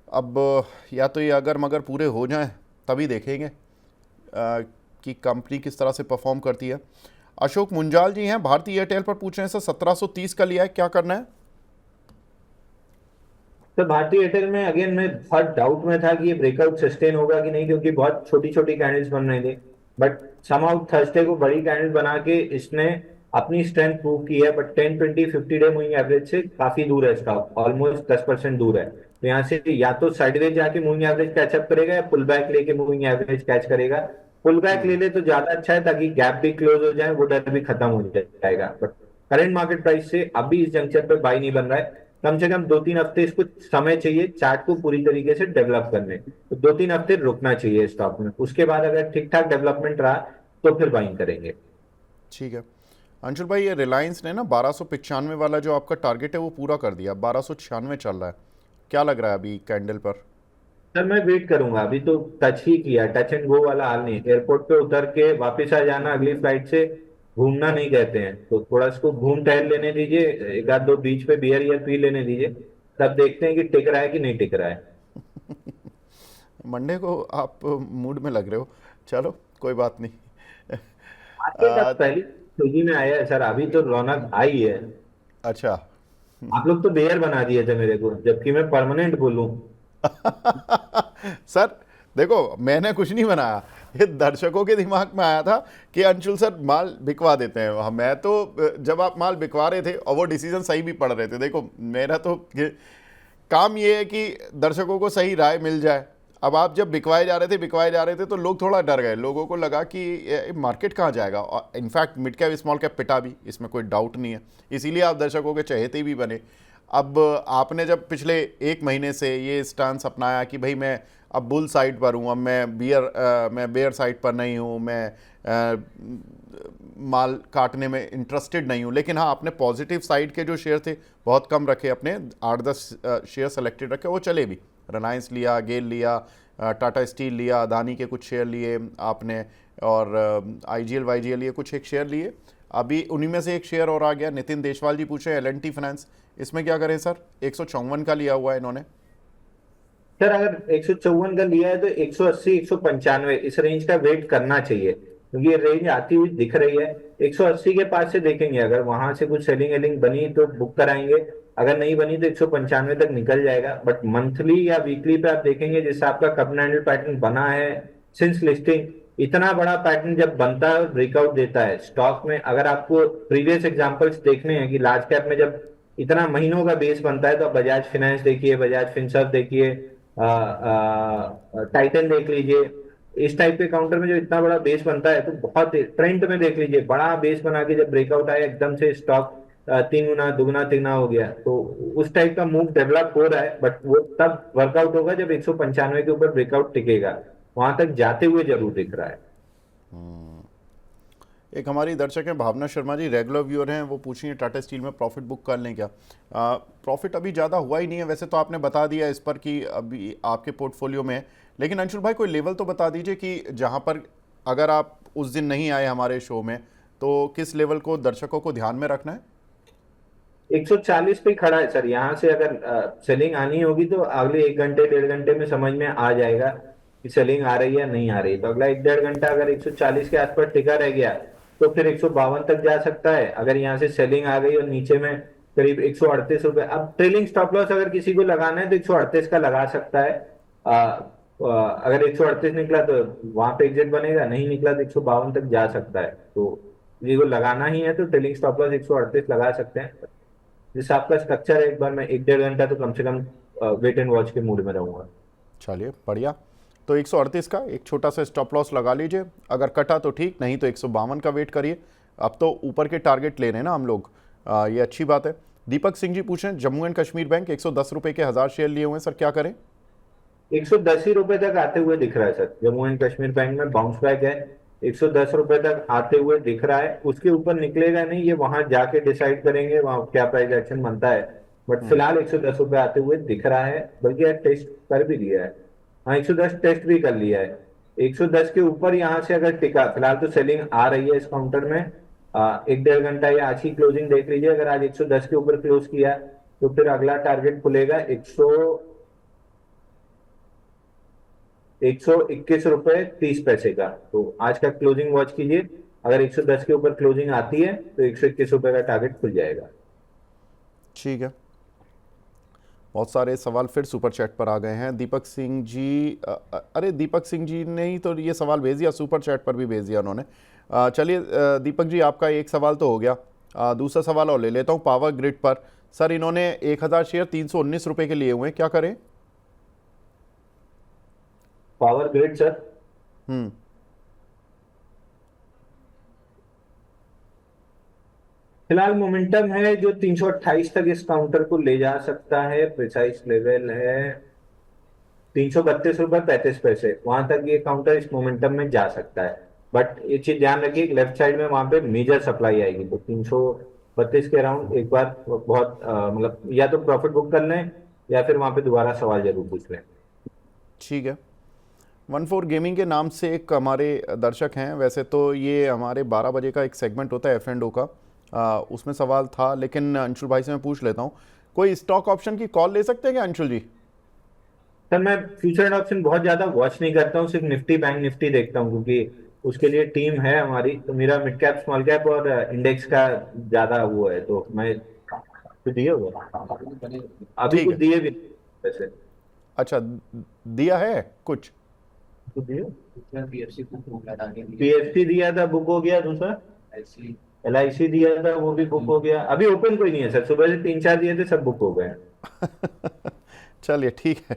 A: अब या तो ये अगर मगर पूरे हो जाएं तभी देखेंगे कि कंपनी किस तरह से परफॉर्म करती है। अशोक मुंजाल जी हैं भारतीय एयरटेल पर, पूछ रहे हैं सर 1730 का लिया है, क्या करना है?
B: तो भारतीय एयरटेल में अगेन मैं बहुत डाउट में था कि ये ब्रेकआउट सस्टेन होगा कि नहीं, क्योंकि बहुत छोटी छोटी कैंडल्स बन रहे थे, बट समहाउ थर्सडे को बड़ी कैंडल बना के इसने अपनी स्ट्रेंथ प्रूव की है। बट 10-20-50 डे मूविंग एवरेज से काफी दूर है स्टॉक, ऑलमोस्ट 10% दूर है। तो यहाँ से या तो साइडवेज जाके मूविंग एवरेज कैचअप करेगा, या पुल बैक लेके मूविंग एवरेज कैच करेगा। पुल बैक ले ले तो ज्यादा अच्छा है, ताकि गैप भी क्लोज हो जाए, वो डर भी खत्म हो जाएगा। बट करंट मार्केट प्राइस से अभी इस जंक्शन पे बाई नहीं बन रहा है। कम से कम 2-3 हफ्ते इसको समय चाहिए चार्ट को पूरी तरीके से डेवलप करने, तो 2-3 हफ्ते रुकना चाहिए स्टॉक में। उसके बाद अगर ठीक ठाक डेवलपमेंट रहा तो फिर बाइंग करेंगे।
A: ठीक है अंशुल भाई, ये रिलायंस ने ना 1295 वाला जो आपका टारगेट है वो पूरा कर दिया, 1296 चल रहा है, क्या लग रहा है अभी कैंडल पर?
B: सर मैं वेट करूंगा, अभी तो टच ही किया, टच एंड गो वाला हाल नहीं। एयरपोर्ट पे उतर के वापस आ जाना अगली फ्लाइट से, घूमना नहीं कहते हैं, तो थोड़ा इसको घूम टहल लेने दीजिए, एक आध दो बीच पे बियर ईयर पी लेने दीजिए, तब देखते हैं कि टिक रहा है कि नहीं टिक रहा है।
A: मंडे को आप मूड में लग रहे हो, चलो कोई बात नहीं।
B: मार्केट अब पहली तेजी में आया है सर, अभी तो रौनक आई है।
A: अच्छा।
B: आप लोग तो बेयर बना दिए थे मेरे को, जबकि मैं परमानेंट बोलूं।
A: सर देखो, मैंने कुछ नहीं बनाया, ये दर्शकों के दिमाग में आया था कि अंशुल सर माल बिकवा देते हैं। मैं तो जब आप माल बिकवा रहे थे और वो डिसीजन सही भी पड़ रहे थे, देखो मेरा तो काम ये है कि दर्शकों को सही राय मिल जाए। अब आप जब बिकवाए जा रहे थे तो लोग थोड़ा डर गए, लोगों को लगा कि मार्केट कहाँ जाएगा, और in fact mid cap small cap पिटा भी, इसमें कोई डाउट नहीं है, इसीलिए आप दर्शकों के चहेते भी बने। अब आपने जब पिछले 1 महीने से ये स्टांस अपनाया कि भाई मैं अब बुल साइड पर हूँ, अब मैं बेयर साइड पर नहीं हूँ, मैं माल काटने में इंटरेस्टेड नहीं हूँ, लेकिन हाँ आपने पॉजिटिव साइड के जो शेयर थे बहुत कम रखे, अपने 8-10 शेयर सेलेक्टेड रखे, वो चले भी। रिलायंस लिया, गेल लिया, टाटा स्टील लिया, अदानी के कुछ शेयर लिए आपने, और IGL YGL ये कुछ एक शेयर लिए, अभी उन्हीं में से एक शेयर और आ गया। नितिन देशवाल जी पूछे L&T फाइनेंस, इसमें क्या करें सर? 154 का लिया हुआ है इन्होंने।
B: सर अगर 154 का लिया है तो 180 195 इस रेंज का वेट करना चाहिए, क्योंकि ये रेंज आती हुई दिख रही है। 180 के पास से देखेंगे, अगर वहां से कुछ सेलिंग एलिंग बनी तो बुक कराएंगे, अगर नहीं बनी तो 195 तक निकल जाएगा। बट मंथली या वीकली पे आप देखेंगे जिस आपका कप एंड हैंडल पैटर्न बना है सिंस लिस्टिंग, इतना बड़ा पैटर्न जब बनता है ब्रेकआउट देता है स्टॉक में, अगर आपको प्रीवियस एग्जांपल्स देखने हैं कि लार्ज कैप में जब इतना महीनों का बेस बनता है, तो आप बजाज फाइनेंस देखिए, बजाज फिनसर्व देखिए, टाइटन देख लीजिए, इस टाइप के काउंटर में जो इतना बड़ा बेस बनता है, तो बहुत ट्रेंड में देख लीजिए, बड़ा बेस बना के जब ब्रेकआउट आया एकदम से स्टॉक तीन गुना दुगना तिगुना हो गया, तो उस टाइप का मूव डेवलप हो रहा है। बट वो तब वर्कआउट होगा जब 195 के ऊपर ब्रेकआउट टिकेगा, वहां तक जाते हुए जरूर दिख रहा है।
A: एक हमारी दर्शक हैं भावना शर्मा जी, रेगुलर व्यूअर हैं, वो पूछेंगे टाटा स्टील में प्रॉफिट बुक कर लें क्या? प्रॉफिट अभी ज़्यादा हुआ ही नहीं है, वैसे तो आपने बता दिया इस पर कि अभी आपके पोर्टफोलियो में है, लेकिन अंशुल भाई कोई लेवल तो बता दीजिए कि जहां पर अगर आप उस दिन नहीं आए हमारे शो में तो किस लेवल को दर्शकों को ध्यान में रखना है?
B: 140 पे खड़ा है सर, यहाँ से अगर सेलिंग आनी होगी तो अगले 1 घंटे 1.5 घंटे में समझ में आ जाएगा कि सेलिंग आ रही है या नहीं आ रही। तो अगला 1 1.5 घंटा अगर 140 के आसपास टिका रह गया तो फिर 152 तक जा सकता है। अगर यहाँ से सेलिंग आ गई और नीचे में करीब 138 रुपए, अब ट्रेलिंग स्टॉप लॉस अगर किसी को लगाना है तो 138 का लगा सकता है। अगर 138 निकला तो वहां पे एग्जिट बनेगा, नहीं निकला तो 152 तक जा सकता है। तो किसी को लगाना ही है तो ट्रेलिंग स्टॉप लॉस 138 लगा सकते हैं। जिस आपका स्ट्रक्चर है, एक बार मैं 1 1.5 घंटा तो कम से कम वेट एंड वॉच के मूड में रहूंगा।
A: चलिए बढ़िया, तो 138 का एक छोटा सा स्टॉप लॉस लगा लीजिए, अगर कटा तो ठीक, नहीं तो 152 का वेट करिए। अब तो ऊपर के टारगेट ले रहे हैं ना हम लोग, ये अच्छी बात है। दीपक सिंह जी पूछें, जम्मू एंड कश्मीर बैंक 110 रुपए के 1000 शेयर लिए हुए हैं सर, क्या करें?
B: 110 ही रुपए तक आते हुए दिख रहा है sir, Jammu and Kashmir bank में बाउंस बैक है, 110 रुपए तक आते हुए दिख रहा है। उसके ऊपर निकलेगा नहीं, ये वहां जाके डिसाइड करेंगे वहां क्या प्राइस एक्शन बनता है। बट फिलहाल 110 रुपए आते हुए दिख रहा है, बल्कि टेस्ट कर भी लिया है। हाँ, 110 टेस्ट भी कर लिया है। 110 के ऊपर यहाँ से अगर टिका, फिलहाल तो सेलिंग आ रही है इस काउंटर में। 1 1.5 घंटा या आज की क्लोजिंग देख लीजिए, अगर आज 110 के ऊपर क्लोज किया तो फिर अगला टारगेट खुलेगा 121 रुपए 30 पैसे का। तो आज का क्लोजिंग वॉच कीजिए, अगर 110 के ऊपर क्लोजिंग आती है तो 121 रुपए का टारगेट खुल जाएगा।
A: ठीक है, बहुत सारे सवाल फिर सुपर चैट पर आ गए हैं। दीपक सिंह जी, अरे दीपक सिंह जी ने ही तो ये सवाल भेज दिया, सुपर चैट पर भी भेज दिया उन्होंने। चलिए दीपक जी, आपका एक सवाल तो हो गया, दूसरा सवाल और ले लेता हूँ। पावर ग्रिड पर सर इन्होंने 1000 शेयर 319 रुपए के लिए हुए हैं, क्या करें?
B: पावर ग्रिड सर,
A: हम्म
B: फिलहाल मोमेंटम है जो 328 तक इस काउंटर को ले जा सकता है। प्रिसाइज लेवल है 332 रुपए 35 पैसे, वहां तक ये काउंटर इस मोमेंटम में जा सकता है। बट ये चीज ध्यान रखिए, लेफ्ट साइड में वहां पे मेजर सप्लाई आएगी, तो 332 के अराउंड एक बार बहुत मतलब या तो प्रॉफिट बुक कर लें या फिर वहां पे दोबारा सवाल जरूर पूछ लें।
A: ठीक है। 14 गेमिंग के नाम से एक हमारे दर्शक हैं, वैसे तो ये हमारे 12 बजे का एक सेगमेंट होता है F&O का, उसमें सवाल था, लेकिन अंशुल भाई से मैं पूछ लेता हूँ, कोई स्टॉक ऑप्शन की कॉल ले सकते हैं क्या अंशुल जी?
B: सर मैं फ्यूचर एंड ऑप्शन बहुत ज्यादा वॉच नहीं करता हूँ, सिर्फ निफ्टी बैंक निफ्टी देखता हूँ, क्योंकि उसके लिए टीम है हमारी। तो मेरा मिड कैप स्मॉल कैप और इंडेक्स का ज्यादा वो है, तो मैं तो दिए हुआ अभी
A: ठीक
B: कुछ
A: है,
B: दिए भी वैसे।
A: अच्छा दिया है कुछ?
B: तो दिए, पीएफसी दिया था बुक हो गया, दूसरा LIC दिया था वो भी बुक हो गया। अभी ओपन कोई नहीं है सर, सुबह से 3 4 दिए थे, सब बुक हो गए।
A: चलिए ठीक है,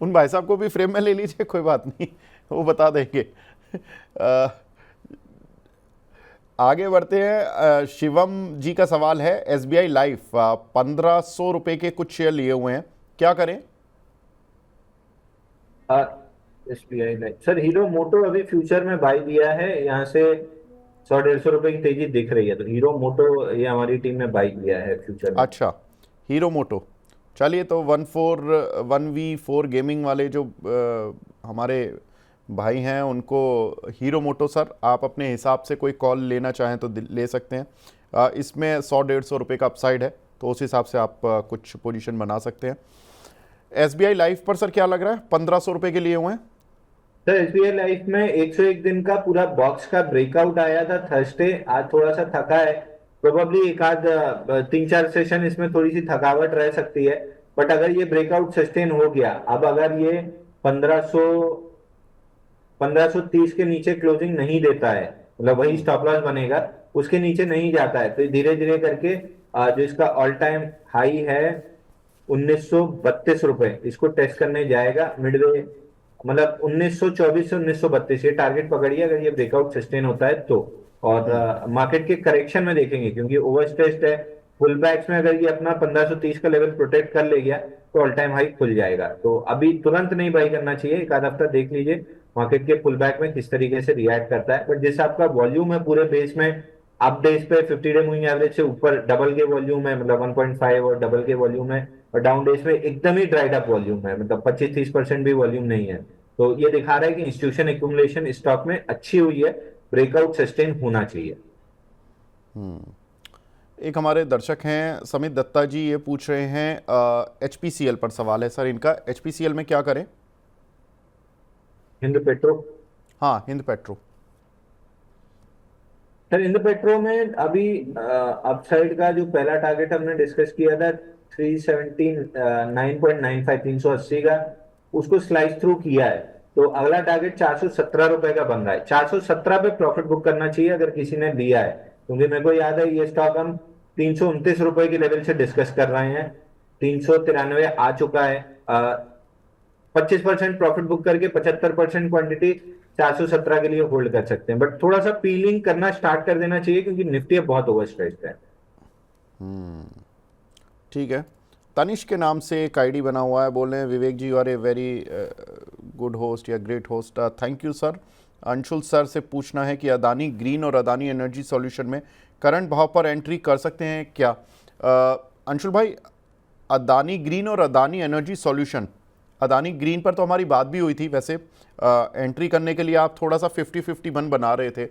A: उन भाई साहब को भी फ्रेम में ले लीजिए, कोई बात नहीं, वो बता देंगे। आगे बढ़ते हैं। शिवम जी का सवाल है, SBI लाइफ 1500 रुपए के कुछ शेयर लिए हुए हैं, क्या करें?
B: SBI लाइफ सर, हीरो मोटो अभी फ्यूचर में बाई दिया है, यहाँ से 100 150 रुपए की तेजी दिख रही है, तो हीरो मोटो ये हमारी टीम ने बाई किया है फ्यूचर में।
A: अच्छा, हीरो मोटो। चलिए, तो 1V4 गेमिंग वाले जो हमारे भाई हैं उनको, हीरो मोटो सर, आप अपने हिसाब से कोई कॉल लेना चाहें तो ले सकते हैं। इसमें 100-150 रुपये का अपसाइड है, तो उस हिसाब से आप कुछ पोजीशन बना सकते हैं। SBI लाइफ पर सर क्या लग रहा है, 1500 रुपये के लिए हुए हैं?
B: सर एसबीआई लाइफ में 101 दिन का पूरा बॉक्स का ब्रेकआउट आया था थर्सडे, आज थोड़ा सा थका है। प्रोबेबली एक आध 3-4 सेशन इसमें थोड़ी सी थकावट रह सकती है। बट अगर ये ब्रेकआउट सस्टेन हो गया, अब अगर ये 1500 1530 के नीचे क्लोजिंग नहीं देता है, मतलब वही स्टॉप लॉस बनेगा, उसके नीचे नहीं जाता है, तो धीरे धीरे करके जो इसका ऑल टाइम हाई है 1932 रुपए, इसको टेस्ट करने जाएगा मिडवे, मतलब 1924 से 1932 ये टारगेट पकड़िए अगर ये ब्रेकआउट सस्टेन होता है तो। और मार्केट के करेक्शन में देखेंगे, क्योंकि ओवर स्ट्रेस्ड है, पुल बैक्स में अगर ये अपना 1530 का लेवल प्रोटेक्ट कर ले गया तो ऑल टाइम हाई खुल जाएगा। तो अभी तुरंत नहीं बाई करना चाहिए, एक आध हफ्ता देख लीजिए मार्केट के पुल बैक में किस तरीके से रिएक्ट करता है। बट जैसे आपका वॉल्यूम है पूरे बेस में, अप डेज पे 50 डे मूविंग एवरेज से ऊपर डबल के वॉल्यूम है, मतलब 1.5 और डबल के वॉल्यूम है, और डाउन डेज में एकदम ही ड्राइड अप वॉल्यूम है, मतलब 25-30% भी वॉल्यूम नहीं है। तो ये दिखा रहा है कि इंस्टीट्यूशन एक्यूमुलेशन स्टॉक में अच्छी हुई है, ब्रेकआउट सस्टेन होना चाहिए।
A: एक हमारे दर्शक हैं समित दत्ता जी, ये पूछ रहे हैं HPCL पर सवाल है सर इनका, HPCL में क्या करें?
B: हिंद पेट्रो।
A: हाँ, Hind petro.
B: Sir Hind petro में अभी अपसाइड का जो पहला टारगेट हमने डिस्कस किया था 379.95, 380 का, उसको स्लाइस थ्रू किया है। तो अगला टारगेट 417 रुपए का बन रहा है, 417 पे प्रॉफिट बुक करना चाहिए अगर किसी ने लिया है, क्योंकि मेरे को याद है ये स्टॉक हम 329 रुपए के लेवल से डिस्कस कर रहे हैं, 393 आ चुका है। 25% प्रॉफिट बुक करके 75% क्वांटिटी 417 के लिए होल्ड कर सकते हैं, बट थोड़ा सा पीलिंग करना स्टार्ट कर देना चाहिए क्योंकि निफ्टी अब बहुत ओवर स्ट्रेस्ड है।
A: ठीक है। तनिष्क के नाम से एक आईडी बना हुआ है, बोल रहे हैं Vivek ji you are a very good host या great host, thank you sir. Anshul sir से पूछना है कि अदानी ग्रीन और अदानी एनर्जी सॉल्यूशन में करंट भाव पर एंट्री कर सकते हैं क्या? अंशुल भाई, अदानी ग्रीन और Adani energy solution, Adani green पर तो हमारी बात भी हुई थी वैसे, एंट्री करने के लिए आप थोड़ा सा 50-51 बना रहे थे,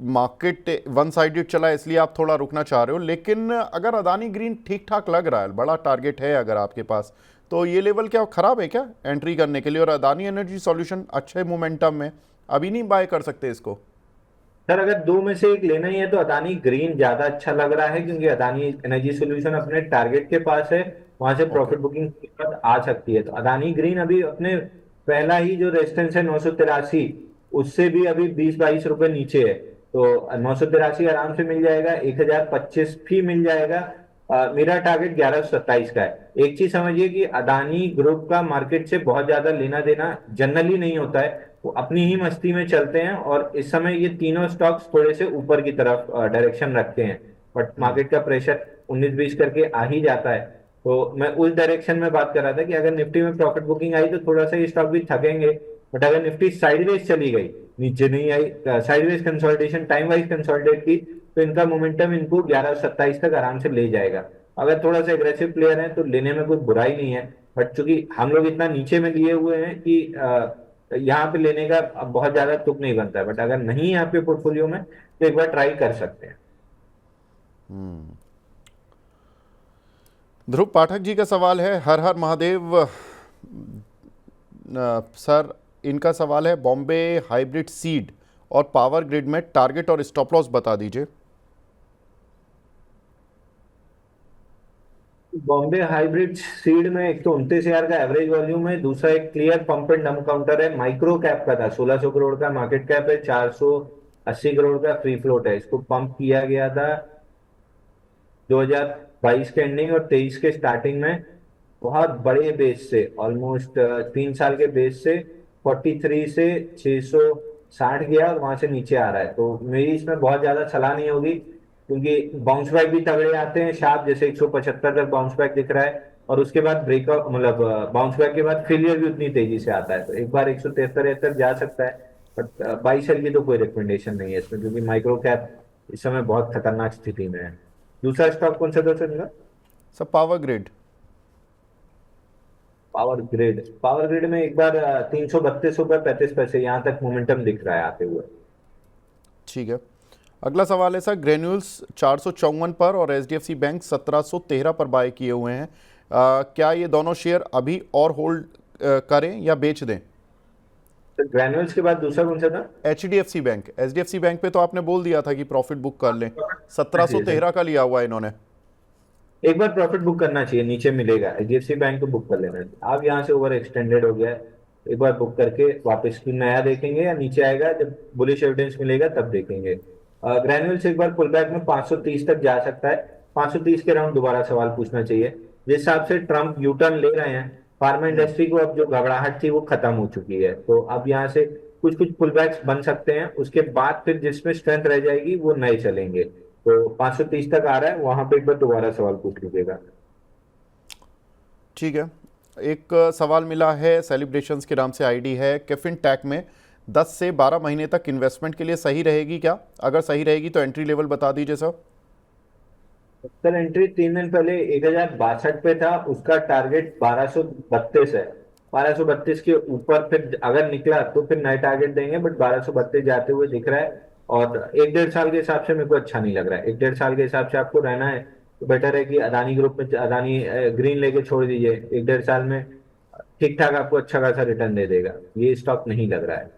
A: मार्केट वन साइडेड चला इसलिए आप थोड़ा रुकना चाह रहे हो, लेकिन अगर अदानी ग्रीन ठीक ठाक लग रहा है, बड़ा टारगेट है अगर आपके पास, तो ये लेवल क्या खराब है क्या एंट्री करने के लिए? और अदानी एनर्जी सॉल्यूशन अच्छे मोमेंटम में, अभी नहीं बाय कर सकते इसको?
B: सर अगर दो में से एक लेना ही है तो अदानी ग्रीन ज्यादा अच्छा लग रहा है, क्योंकि अदानी एनर्जी सोल्यूशन अपने टारगेट के पास है, वहां से
A: ओके।
B: प्रॉफिट बुकिंग आ सकती है। तो अदानी ग्रीन अभी अपने पहला ही जो रेजिस्टेंस है 983, उससे भी अभी 20-22 रुपए नीचे है, तो 983 आराम से मिल जाएगा, 1025 भी मिल जाएगा। मेरा टारगेट 1127 का है। एक चीज समझिए कि अदानी ग्रुप का मार्केट से बहुत ज्यादा लेना देना जनरली नहीं होता है, वो अपनी ही मस्ती में चलते हैं, और इस समय ये तीनों स्टॉक्स थोड़े से ऊपर की तरफ डायरेक्शन रखते हैं, बट मार्केट का प्रेशर 19-20 करके आ ही जाता है। तो मैं उस डायरेक्शन में बात कर रहा था कि अगर निफ्टी में प्रॉफिट बुकिंग आई तो थोड़ा सा ये स्टॉक भी थकेंगे, बट अगर निफ्टी साइडवेज चली गई, नीचे नहीं आई, sideways consolidation time wise consolidate की, तो इनका मोमेंटम इनको 1127 तक आराम से ले जाएगा। अगर थोड़ा सा एग्रेसिव प्लेयर है तो लेने में कोई बुराई नहीं है, बट चूंकि हम लोग इतना नीचे में लिए हुए हैं कि यहाँ पे लेने का अब बहुत ज्यादा तुक नहीं बनता है, बट अगर नहीं है आपके पोर्टफोलियो में तो एक बार ट्राई कर सकते हैं।
A: ध्रुव पाठक जी का सवाल है, हर हर महादेव सर, इनका सवाल है बॉम्बे हाइब्रिड सीड और पावर ग्रिड में टारगेट और स्टॉप लॉस बता दीजिए।
B: बॉम्बे हाइब्रिड सीड में 129,000 का एवरेज वॉल्यूम है, दूसरा एक clear pump and dump counter है, माइक्रो कैप का था, 1600 करोड़ का मार्केट कैप है, 480 करोड़ का फ्री फ्लोट है। इसको पंप किया गया था 2022 के एंडिंग और 23 के स्टार्टिंग में, बहुत बड़े बेस से, ऑलमोस्ट 3 साल के बेस से 43 से 660 गया और वहां से नीचे आ रहा है। तो मेरी इसमें बहुत ज्यादा सलाह नहीं होगी, क्योंकि बाउंस बैक भी तगड़े आते हैं शार्प, जैसे 175 तक बाउंस बैक दिख रहा है, और उसके बाद ब्रेकआउट, मतलब बाउंस बैक के बाद फेलियर भी उतनी तेजी से आता है, तो एक बार 173 जा सकता है, बट 22 की तो कोई रिकमेंडेशन नहीं है इसमें, क्योंकि माइक्रो कैप इस समय बहुत खतरनाक स्थिति में है। दूसरा स्टॉक कौन सा था सर इनका?
A: सब पावर ग्रिड।
B: पावर ग्रिड में एक बार 332 रुपये 35 पैसे यहाँ तक मोमेंटम दिख रहा है आते हुए।
A: ठीक है। अगला सवाल है सर, ग्रेन्यूल्स 454 पर और एचडीएफसी बैंक 1713 पर बाय किए हुए हैं। क्या ये दोनों शेयर अभी और होल्ड करें या बेच दें?
B: तो ग्रैन्युअल्स के बाद दूसरा कौन सा था?
A: एचडीएफसी बैंक पे तो आपने बोल दिया था कि प्रॉफिट बुक कर लें। 1713 का लिया हुआ है इन्होंने।
B: एक बार प्रॉफिट बुक करना चाहिए, नीचे मिलेगा, एचडीएफसी बैंक को बुक कर लेना चाहिए। आप यहाँ से ओवर एक्सटेंडेड हो गया है, एक बार बुक करके वापस फिर नया देखेंगे या नीचे आएगा जब बुलिश एविडेंस मिलेगा तब देखेंगे। ग्रैन्युअल से एक बार पुल बैक में 530 तक जा सकता है, 530 के राउंड दोबारा सवाल पूछना चाहिए। जिस हिसाब से ट्रम्प यू टर्न ले रहे हैं, फार्मा इंडस्ट्री को अब जो घबराहट थी वो खत्म हो चुकी है, तो अब यहाँ से कुछ कुछ पुल बैक्स बन सकते हैं, उसके बाद फिर जिसमें स्ट्रेंथ रह जाएगी वो नए चलेंगे। तो 530 तक आ रहा है, वहां पे एक बार दोबारा सवाल पूछ लीजिएगा।
A: ठीक है। एक सवाल मिला है, सेलिब्रेशंस के नाम से आईडी है, कैफिन टैक में 10 से 12 महीने तक इन्वेस्टमेंट के लिए सही रहेगी क्या? अगर सही रहेगी तो एंट्री लेवल बता दीजिए सर।
B: कल एंट्री 3 दिन पहले 1062 पे था, उसका टारगेट 1232 है। 1232 के ऊपर फिर अगर निकला तो फिर नए टारगेट देंगे, बट 1232 जाते हुए दिख रहा है। और 1-1.5 साल के हिसाब से मेरे को अच्छा नहीं लग रहा है। 1-1.5 साल के हिसाब से आपको रहना है तो बेटर है कि अदानी ग्रुप में अदानी ग्रीन लेके छोड़ दीजिए। 1-1.5 साल में ठीक ठाक आपको अच्छा खासा रिटर्न दे देगा, ये स्टॉक नहीं लग रहा है।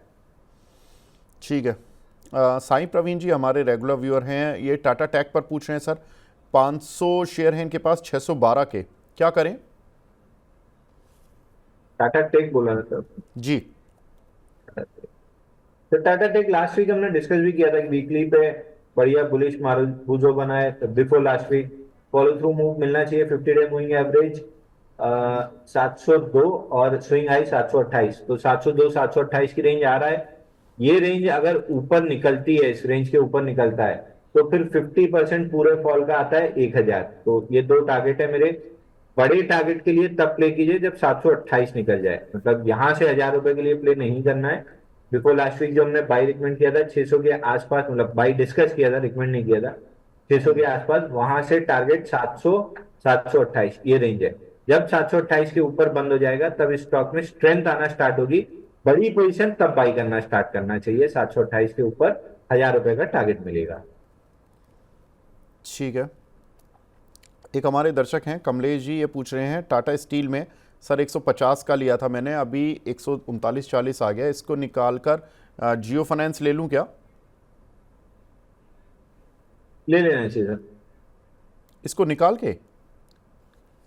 A: ठीक है। साईं प्रवीण जी हमारे रेगुलर व्यूअर हैं, ये टाटा टैक पर पूछ रहे हैं सर, 500 शेयर हैं इनके पास 612 के, क्या करें?
B: टाटा टेक बोला ना सर?
A: जी।
B: तो टाटा टेक लास्ट वीक हमने डिस्कस भी किया था कि वीकली पे बढ़िया बुलिश मारूबुजो बना है before last week. Follow through move मिलना चाहिए, 50 डे मूविंग एवरेज 702 और स्विंग हाई 728, तो 702 728 की रेंज आ रहा है। ये रेंज अगर ऊपर निकलती है, इस रेंज के ऊपर निकलता है तो फिर 50% पूरे फॉल का आता है 1000। तो ये दो टारगेट है मेरे। बड़े टारगेट के लिए तब प्ले कीजिए जब 728 निकल जाए, मतलब यहां से 1000 रुपए के लिए प्ले नहीं करना है। बिफोर लास्ट वीक जो हमने बाई रिकमेंड किया था 600 के आसपास, मतलब बाई डिस्कस किया था, रिकमेंड नहीं किया था, 600 के आसपास, वहां से टारगेट 700 728 ये रेंज है। जब 728 के ऊपर बंद हो जाएगा तब इस स्टॉक में स्ट्रेंथ आना स्टार्ट होगी, बड़ी पोजीशन तब बाई करना स्टार्ट करना चाहिए। 728 के ऊपर 1000 रुपए का टारगेट मिलेगा।
A: ठीक है। एक हमारे दर्शक हैं कमलेश जी, ये पूछ रहे हैं टाटा स्टील में सर 150 का लिया था मैंने, अभी 139-40 आ गया, इसको निकाल कर जियो फाइनेंस ले लूं क्या?
B: ले लेना चाहिए सर।
A: इसको निकाल के?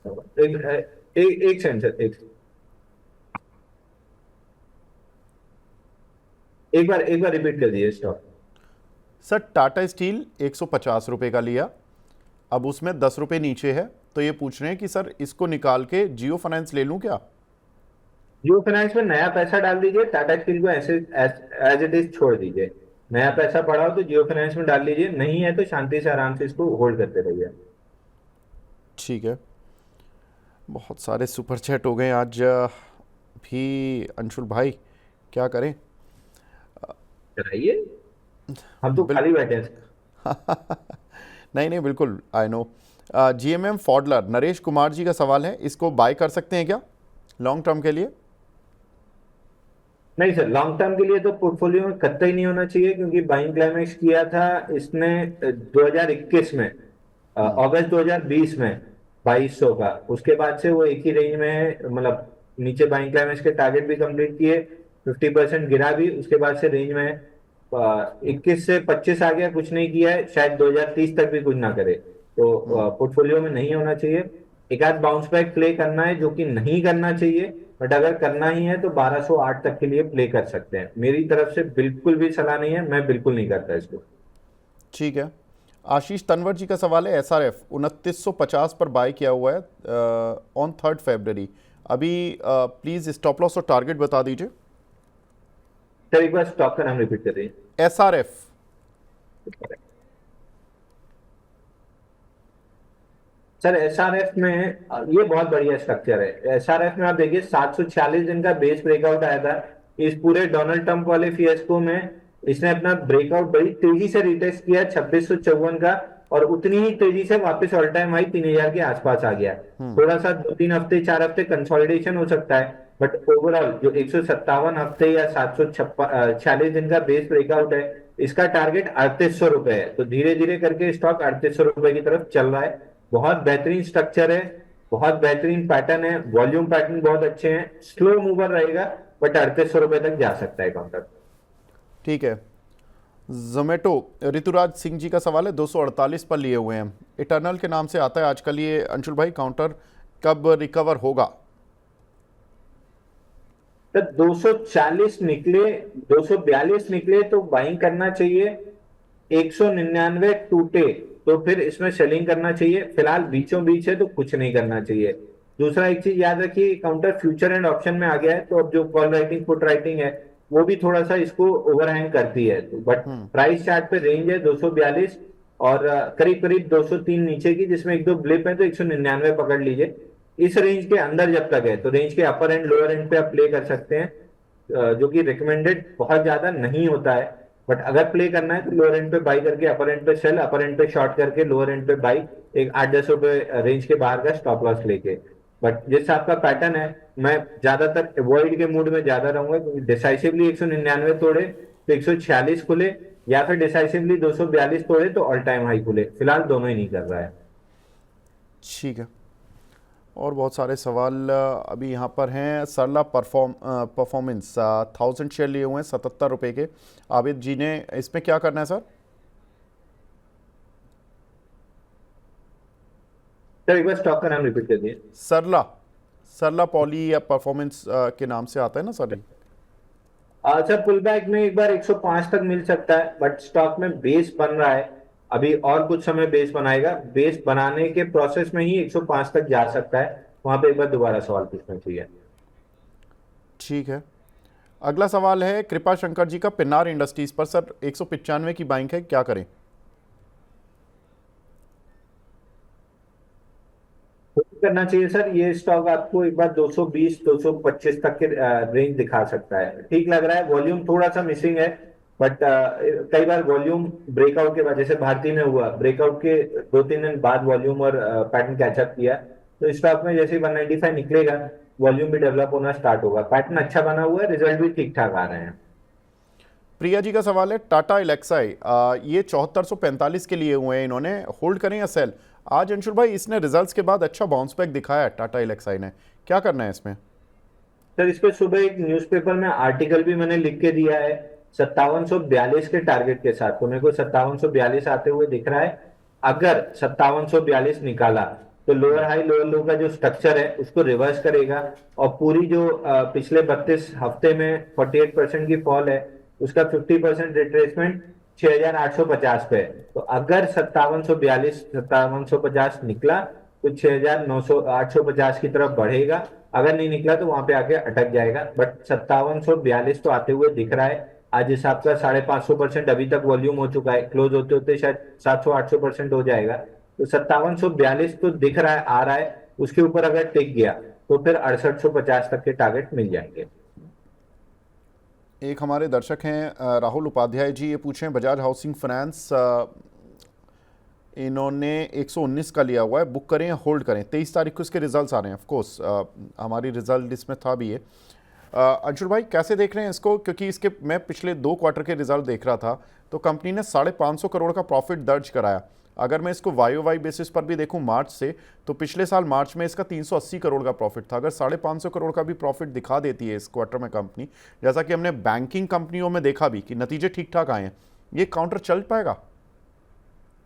B: एक सेकंड सर, एक बार रिपीट कर दीजिए स्टॉक।
A: सर टाटा स्टील 150 रुपये का लिया, अब उसमें 10 रुपये नीचे है, तो ये पूछ रहे हैं कि सर इसको निकाल के जियो फाइनेंस ले लूं क्या?
B: जियो फाइनेंस में नया पैसा डाल दीजिए, टाटा स्टील को ऐसे एज इट इज छोड़ दीजिए। नया पैसा पड़ा हो तो जियो फाइनेंस में डाल लीजिए, नहीं है तो शांति से आराम से इसको होल्ड करते रहिए।
A: ठीक है। बहुत सारे सुपर चैट हो गए आज भी अंशुल भाई, क्या करें?
B: कराइए, हम तो खाली बैठे हैं।
A: नहीं नहीं बिल्कुल, आई नो। जीएमएम फॉडलर नरेश कुमार जी का सवाल है, इसको बाय कर सकते हैं क्या लॉन्ग टर्म के लिए?
B: नहीं सर, लॉन्ग टर्म के लिए तो पोर्टफोलियो में कतई नहीं होना चाहिए, क्योंकि बाइंग क्लाइमेक्स किया था इसने 2021 में, अगस्त 2020 में 2200 का। उसके बाद से वो एक ही रेंज में है, मतलब नीचे बाइंग क्लाइमेक्स के टारगेट भी कंप्लीट किए, 50% गिरा भी, उसके बाद से रेंज में है। 21 से 25 आ गया, कुछ नहीं किया है, शायद 2030 तक भी कुछ ना करे, तो पोर्टफोलियो में नहीं होना चाहिए। एक आध बाउंस बैक प्ले करना है, जो कि नहीं करना चाहिए, बट अगर करना ही है तो 1208 तक के लिए प्ले कर सकते हैं। मेरी तरफ से बिल्कुल भी सलाह नहीं है, मैं बिल्कुल नहीं करता इसको।
A: ठीक है। आशीष तनवर जी का सवाल है, एसआरएफ 2950 पर बाय किया हुआ है ऑन 3 फरवरी, अभी प्लीज स्टॉप लॉस और टारगेट बता दीजिए।
B: सर एक बार स्टॉक का नाम रिपीट कर रही
A: एसआरएफ।
B: सर एसआरएफ में ये बहुत बढ़िया स्ट्रक्चर है। एसआरएफ में आप देखिए 746 दिन का बेस ब्रेकआउट आया था। इस पूरे डोनाल्ड ट्रंप वाले फियस्को में इसने अपना ब्रेकआउट बड़ी तेजी से रिटेस्ट किया 2654 का, और उतनी ही तेजी से वापस ऑल टाइम हाई 3000 के आसपास आ गया। थोड़ा सा 2-3 हफ्ते 4 हफ्ते कंसोलिडेशन हो सकता है, बट ओवरऑल जो 157 हफ्ते या 746 दिन का बेस ब्रेकआउट है, इसका टारगेट 3800 रुपए है। तो धीरे धीरे करके स्टॉक 3800 रुपए की तरफ चल रहा है। बहुत बेहतरीन स्ट्रक्चर है, बहुत बेहतरीन पैटर्न है, वॉल्यूम पैटर्न बहुत अच्छे हैं, स्लो मूवर रहेगा, बट 3800 रुपए तक जा सकता है काउंटर।
A: ठीक है। जोमेटो, ऋतुराज सिंह जी का सवाल है, 248 पर लिए हुए हैं, इटर्नल के नाम से आता है आजकल ये, अंशुल भाई काउंटर कब रिकवर होगा?
B: तो 240 निकले, 242 निकले तो बाइंग करना चाहिए। 199 टूटे तो फिर इसमें सेलिंग करना चाहिए। फिलहाल बीचों बीच है तो कुछ नहीं करना चाहिए। दूसरा एक चीज याद रखिए, काउंटर फ्यूचर एंड ऑप्शन में आ गया है, तो अब जो कॉल राइटिंग पुट राइटिंग है वो भी थोड़ा सा इसको ओवरहैंग करती है। तो बट प्राइस चार्ट पे रेंज है 242 और करीब करीब 203 नीचे की, जिसमें एक दो ब्लिप है, तो 199 पकड़ लीजिए। इस रेंज के अंदर जब तक है तो रेंज के अपर एंड लोअर एंड पे आप प्ले कर सकते हैं, जो कि रिकमेंडेड बहुत ज्यादा नहीं होता है। बट अगर प्ले करना है तो लोअर एंड पे बाई करके अपर एंड पे सेल, अपर एंड पे शॉर्ट करके लोअर एंड पे बाई, एक 8-10 रुपए रेंज के बाहर का स्टॉप लॉस लेके। बट जिस आपका पैटर्न है, मैं ज्यादातर अवॉइड के मूड में ज्यादा रहूंगा, क्योंकि डिसाइसिवली 199 तोड़े तो 146 खुले, या फिर डिसाइसिवली 242 तोड़े तो ऑल टाइम हाई खुले। फिलहाल दोनों ही नहीं कर रहा है।
A: ठीक है। और बहुत सारे सवाल अभी यहाँ पर हैं। सरला परफॉर्मेंस 1000 शेयर लिए हुए हैं 77 रुपये के, आबिद जी ने, इसमें क्या करना है सर?
B: सर एक बार स्टॉक का नाम रिपीट कर दिए।
A: सरला, सरला पॉली या परफॉर्मेंस के नाम से आता है ना सर?
B: सर पुल बैक में एक बार 105 तक मिल सकता है, बट स्टॉक में बेस बन रहा है अभी, और कुछ समय बेस बनाएगा। बेस बनाने के प्रोसेस में ही 105 तक जा सकता है, वहां पे एक बार दोबारा सवाल पूछना चाहिए।
A: ठीक है। अगला सवाल है कृपा शंकर जी का, पिन्नार इंडस्ट्रीज पर सर 195 की बाइंग है, क्या करें?
B: करना चाहिए सर, ये स्टॉक आपको एक बार 220-225 तक के रेंज दिखा सकता है। ठीक लग रहा है, वॉल्यूम थोड़ा सा मिसिंग है, बट कई बार वॉल्यूम ब्रेकआउट के बाद, जैसे भारती में हुआ, ब्रेकआउट के 2-3 दिन बाद वॉल्यूम और पैटर्न कैचअप किया, तो स्टॉक में जैसे 195 निकलेगा, वॉल्यूम भी डेवलप होना स्टार्ट होगा। पैटर्न अच्छा बना हुआ है, रिजल्ट भी ठीक ठाक आ रहे हैं।
A: प्रिया जी का सवाल है, टाटा एलेक्साई, ये 7445 के लिए हुए हैं, इन्होंने होल्ड करें या सेल? आज अंशुल भाई इसने रिजल्ट्स के बाद अच्छा बाउंस बैक दिखाया है टाटा एलेक्साई ने, क्या करना है इसमें?
B: सर इस पे सुबह एक न्यूज़पेपर में आर्टिकल भी मैंने लिख के दिया है 5742 के टारगेट के साथ, तो मेरे को 5742 आते हुए दिख रहा है। अगर 5742 निकाला तो लोअर हाई लोअर लो का जो स्ट्रक्चर है उसको रिवर्स करेगा, और पूरी जो पिछले 32 हफ्ते में 48% की फॉल है, उसका 50% रिट्रेसमेंट 6850 पे है। तो अगर 5750 निकला तो 6850 की तरफ बढ़ेगा, अगर नहीं निकला तो वहां पे आके अटक जाएगा। बट 5742 तो आते हुए दिख रहा है। आज हिसाब का 550% अभी तक वॉल्यूम हो चुका है, क्लोज होते होते शायद 700-800% हो जाएगा। तो 5742 तो दिख रहा है, आ रहा है, उसके ऊपर अगर टिक गया तो फिर 6850 तक के टारगेट मिल जाएंगे।
A: एक हमारे दर्शक हैं राहुल उपाध्याय जी, ये पूछें बजाज हाउसिंग फाइनेंस, इन्होंने 119 का लिया हुआ है, बुक करें या होल्ड करें? 23 तारीख को इसके रिजल्ट्स आ रहे हैं, ऑफ कोर्स हमारी रिजल्ट इसमें था भी ये। अंशुल भाई कैसे देख रहे हैं इसको, क्योंकि इसके मैं पिछले 2 क्वार्टर के रिजल्ट देख रहा था, तो कंपनी ने 550 करोड़ का प्रॉफिट दर्ज कराया। अगर मैं इसको वाई बेसिस पर भी देखूं मार्च से, तो पिछले साल मार्च में इसका 380 करोड़ का प्रॉफिट था। अगर 550 करोड़ का भी प्रॉफिट दिखा देती है इस क्वार्टर में कंपनी, जैसा कि हमने बैंकिंग कंपनियों में देखा भी कि नतीजे ठीक ठाक आए हैं, ये काउंटर चल पाएगा?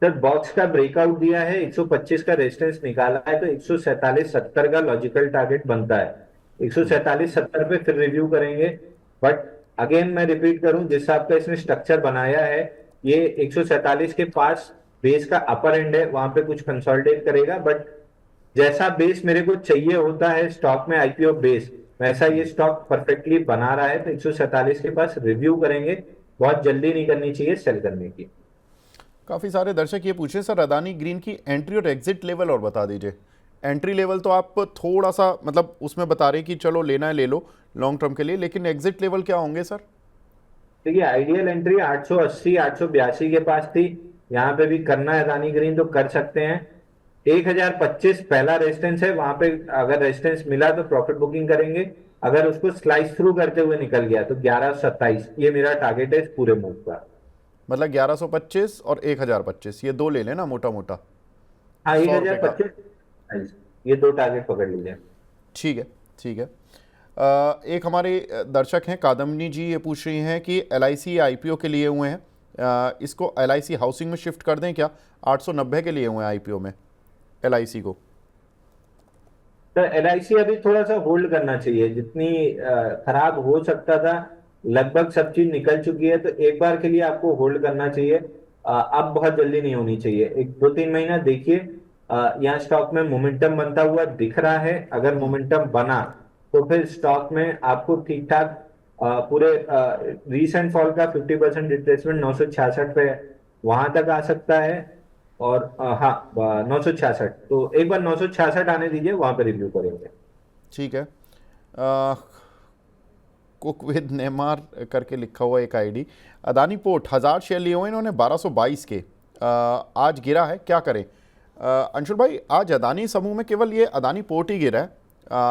B: सर बॉक्स का ब्रेकआउट दिया है, 125 का रेजिस्टेंस निकाला है, तो 147.70 का लॉजिकल टारगेट बनता है। 147.70 पे फिर रिव्यू करेंगे। बट अगेन मैं रिपीट करूं, जिस हिसाब का इसने स्ट्रक्चर बनाया है, ये 147 के पास बेस का अपर एंड है, वहां पे कुछ कंसोलिडेट करेगा। बट जैसा बेस मेरे को चाहिए होता है स्टॉक में, आईपीओ बेस, वैसा ये स्टॉक परफेक्टली बना रहा है। तो 147 के पास रिव्यू करेंगे, बहुत जल्दी नहीं करनी चाहिए सेल करने की।
A: काफ़ी सारे दर्शक ये पूछे सर अदानी ग्रीन की एंट्री और एग्जिट लेवल और बता दीजिए। एंट्री लेवल तो आप थोड़ा सा मतलब उसमें बता रहे कि चलो लेना है ले लो लॉन्ग टर्म के लिए, लेकिन एग्जिट लेवल क्या होंगे सर?
B: देखिए आइडियल एंट्री 880 882 के पास थी, यहाँ पे भी करना है अदानी ग्रीन तो कर सकते हैं। 1025 पहला रेजिस्टेंस है, वहां पे अगर रेजिस्टेंस मिला तो प्रॉफिट बुकिंग करेंगे। अगर उसको स्लाइस थ्रू करते हुए निकल गया तो 1127 ये मेरा टारगेट है इस पूरे मूव का।
A: मतलब 1125 और 1025 ये दो ले लेना मोटा मोटा,
B: हाँ, एक
A: 100 रुपये
B: हजार
A: का।
B: पच्चीस ये दो टारगेट पकड़ लीजिए।
A: ठीक है, ठीक है। एक हमारे दर्शक हैं कादम्बनी जी, ये पूछ रही हैं कि L I C I P O के लिए हुए हैं, इसको एल आई सी हाउसिंग में शिफ्ट कर दें क्या? 890 के लिए हुए हैं आई पी ओ में एल आई सी को।
B: तो एलआईसी अभी थोड़ा सा होल्ड करना चाहिए, जितनी खराब हो सकता था लगभग सब चीज निकल चुकी है, तो एक बार के लिए आपको होल्ड करना चाहिए। अब बहुत जल्दी नहीं होनी चाहिए, एक 2-3 महीना देखिए। यहाँ स्टॉक में मोमेंटम बनता हुआ दिख रहा है, अगर मोमेंटम बना तो फिर स्टॉक में आपको ठीक ठाक पूरे रीसेंट फॉल का 50% रिट्रेसमेंट 966 पे वहां तक आ सकता है। और हाँ, 966, तो एक बार 966 आने दीजिए, वहां पे रिव्यू करेंगे।
A: ठीक है। कुक विद नेमार करके लिखा हुआ एक आईडी, अदानी पोर्ट 1000 शेयर लिए हुए इन्होंने 1222 के, आज गिरा है, क्या करें? अंशुल भाई, आज अदानी समूह में केवल ये अदानी पोर्ट ही गिरा है,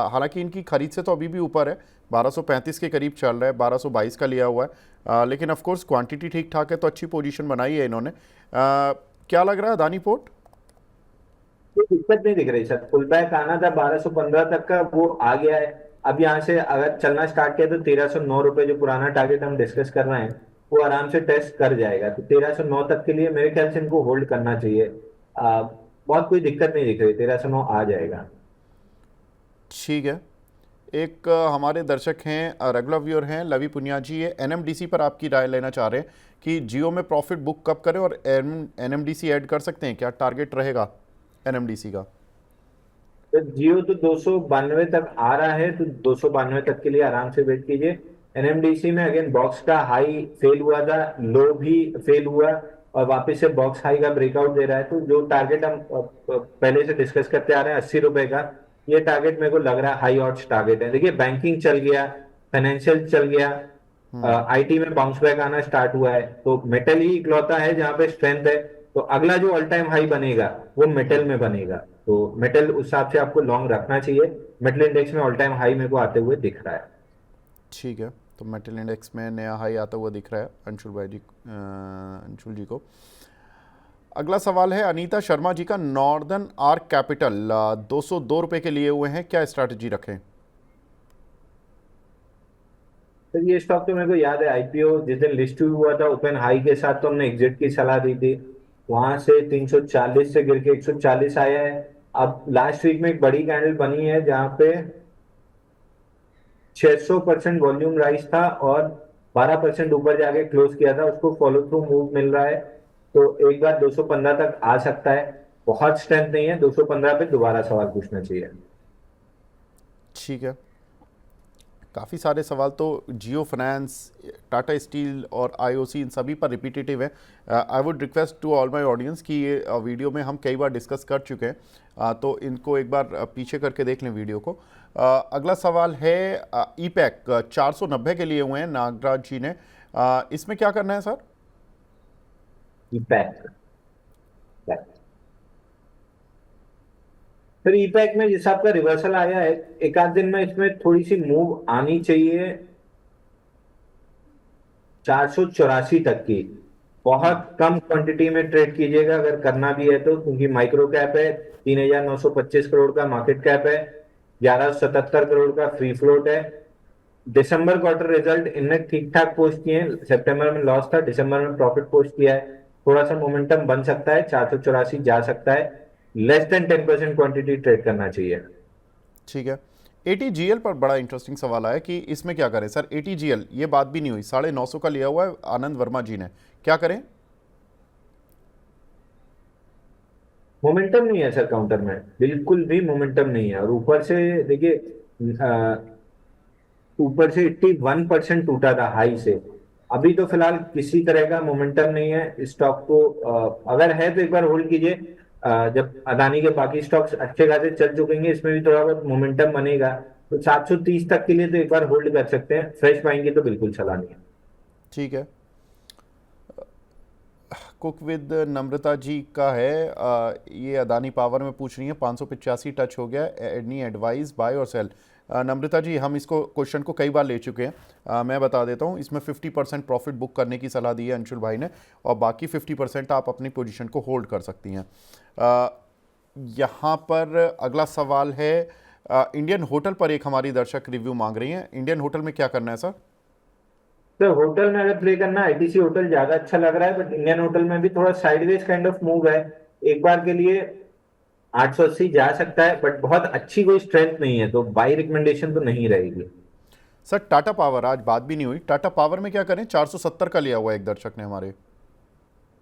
A: हालांकि इनकी खरीद से तो अभी भी ऊपर है, 1235 के करीब चल रहा है, 1222 का लिया हुआ है, लेकिन ऑफ कोर्स क्वांटिटी ठीक ठाक है तो अच्छी पोजीशन बनाई है इन्होंने। क्या लग रहा है अदानी पोर्ट?
B: कोई दिक्कत नहीं दिख रही सर, पुल बैक आना था 1215 तक का, वो आ गया है। अब यहाँ से अगर चलना स्टार्ट किया तो 1309 रुपए, जो पुराना टारगेट हम डिस्कस कर रहे हैं, वो आराम से टेस्ट कर जाएगा। तो 1309 तक के लिए मेरे ख्याल से इनको होल्ड करना चाहिए। बहुत कोई दिक्कत नहीं दिख रही, 1309 आ जाएगा।
A: ठीक है। एक हमारे दर्शक हैं, रेगुलर व्यूअर हैं, लवी पुनिया जी, ये एनएमडीसी पर आपकी राय लेना चाह रहे हैं कि जियो में प्रॉफिट बुक कब करें और एनएमडीसी ऐड कर सकते हैं क्या? टारगेट रहेगा एनएमडीसी का?
B: तो जियो तो 292 तक आ रहा है, तो 292 तक के लिए आराम से वेट कीजिए। एनएमडीसी में अगेन बॉक्स का हाई फेल हुआ था, लो भी फेल हुआ, और वापस से बॉक्स हाई का ब्रेकआउट दे रहा है। तो जो टारगेट हम पहले से डिस्कस करते आ रहे हैं 80 रुपए का, ये टारगेट मेरे को लग रहा है हाई ऑड्स टारगेट है। देखिए, बैंकिंग चल गया, फाइनेंशियल चल गया, आईटी में बाउंस बैक आना स्टार्ट हुआ है, तो मेटल ही इकलौता है जहां पे स्ट्रेंथ है। तो अगला जो ऑल टाइम हाई बनेगा वो मेटल में बनेगा, तो मेटल उस हिसाब से आपको लॉन्ग रखना चाहिए। मेटल इंडेक्स में ऑल टाइम हाई मेरे को आते हुए दिख रहा है।
A: ठीक है, तो मेटल इंडेक्स में नया हाई आता हुआ दिख रहा है अंशुल भाई जी, अंशुल जी को। अगला सवाल है अनीता शर्मा जी का, नॉर्दर्न आर्क कैपिटल 202 रुपये के लिए हुए हैं, क्या स्ट्रैटेजी रखें?
B: तो ये स्टॉक तो मेरे को याद है, आईपीओ जिस दिन लिस्ट हुआ था ओपन हाई के साथ, तो हमने एग्जिट की सलाह दी थी। वहां से 340 से गिर के 140 आया है। अब लास्ट वीक में एक बड़ी कैंडल बनी है जहां पे 600% वॉल्यूम राइज था और 12% ऊपर जाके क्लोज किया था, उसको फॉलो थ्रू मूव मिल रहा है। तो एक बार 215 तक आ सकता है, बहुत स्ट्रेंथ नहीं है, 215 पे दोबारा सवाल पूछना चाहिए।
A: ठीक है। काफ़ी सारे सवाल तो जियो फाइनेंस, टाटा स्टील और आईओसी इन सभी पर रिपीटेटिव है। I would request to all my audience कि ये वीडियो में हम कई बार डिस्कस कर चुके हैं, तो इनको एक बार पीछे करके देख लें वीडियो को। अगला सवाल है ई पैक 490 के लिए हुए हैं नागराज जी ने, इसमें क्या करना है सर?
B: इपैक, फिर ईपैक में जिस आपका रिवर्सल आया है, एक आध दिन में इसमें थोड़ी सी मूव आनी चाहिए 484 तक की। बहुत कम क्वांटिटी में ट्रेड कीजिएगा अगर करना भी है तो, क्योंकि माइक्रो कैप है, 3925 करोड़ का मार्केट कैप है, 1177 करोड़ का फ्री फ्लोट है। दिसंबर क्वार्टर रिजल्ट इनने ठीक ठाक पोस्ट किए हैं, सितंबर में लॉस था, दिसंबर में प्रॉफिट पोस्ट किया है। थोड़ा सा मोमेंटम बन सकता है, 484 जा सकता है। लेस देन 10% क्वांटिटी ट्रेड करना चाहिए।
A: ठीक है। एटीजीएल पर बड़ा इंटरेस्टिंग सवाल आया कि इसमें क्या करें सर? एटीजीएल ये बात भी नहीं हुई, 950 का लिया हुआ है आनंद वर्मा जी ने, क्या करें?
B: मोमेंटम नहीं है सर, काउंटर में बिल्कुल भी मोमेंटम नहीं है। और ऊपर से देखिए, ऊपर से 81% टूटा था हाई से। अभी तो फिलहाल किसी तरह का मोमेंटम नहीं है स्टॉक को। अगर है तो एक बार होल्ड कीजिए। जब अदानी के बाकी स्टॉक्स अच्छे खासे चल चुकेंगे, इसमें भी थोड़ा बहुत मोमेंटम बनेगा, तो 730 तक के लिए तो एक बार होल्ड कर सकते हैं। फ्रेश बाइंग की तो बिल्कुल सलाह नहीं है।
A: ठीक है। कुक विद नम्रता जी का है। ये अदानी पावर में पूछ रही है, 585 टच हो गया, एनी एडवाइस बाय और सेल। नम्रता जी, हम इसको क्वेश्चन को कई बार ले चुके हैं। मैं बता देता हूँ, इसमें 50% प्रॉफिट बुक करने की सलाह दी है अंशुल भाई ने, और बाकी 50% आप अपनी पोजीशन को होल्ड कर सकती हैं। यहाँ पर अगला सवाल है, इंडियन होटल पर एक हमारी दर्शक रिव्यू मांग रही हैं। इंडियन होटल में क्या करना है सर?
B: तो होटल में अगर प्ले करना, आईटीसी होटल ज्यादा अच्छा लग रहा है, बट इंडियन होटल में भी थोड़ा साइडवेज काइंड ऑफ मूव है। एक बार के लिए 880 जा सकता है, बट बहुत अच्छी कोई स्ट्रेंथ नहीं है, तो बाई रिकमेंडेशन तो नहीं रहेगी।
A: सर टाटा पावर, आज बात भी नहीं हुई, टाटा पावर में क्या करें? 470 का लिया हुआ है एक दर्शक ने हमारे।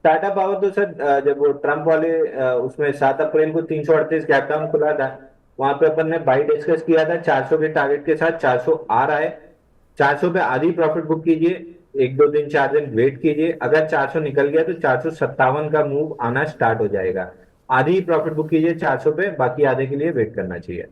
B: टाटा पावर तो सर, जब वो ट्रम्प वाले उसमें 7 अप्रैल को 338 गैप डाउन खुला था, वहां पे अपन ने बाई डिस्कस किया था 400 के टारगेट के साथ। 400 आ रहा है, 400 पे आधी प्रॉफिट बुक कीजिए, 1 2 दिन 4 दिन वेट कीजिए। अगर 400 निकल गया तो 457 का मूव आना स्टार्ट हो जाएगा। आधी प्रॉफिट बुक कीजिए 400 पे, बाकी आधे के लिए वेट करना चाहिए।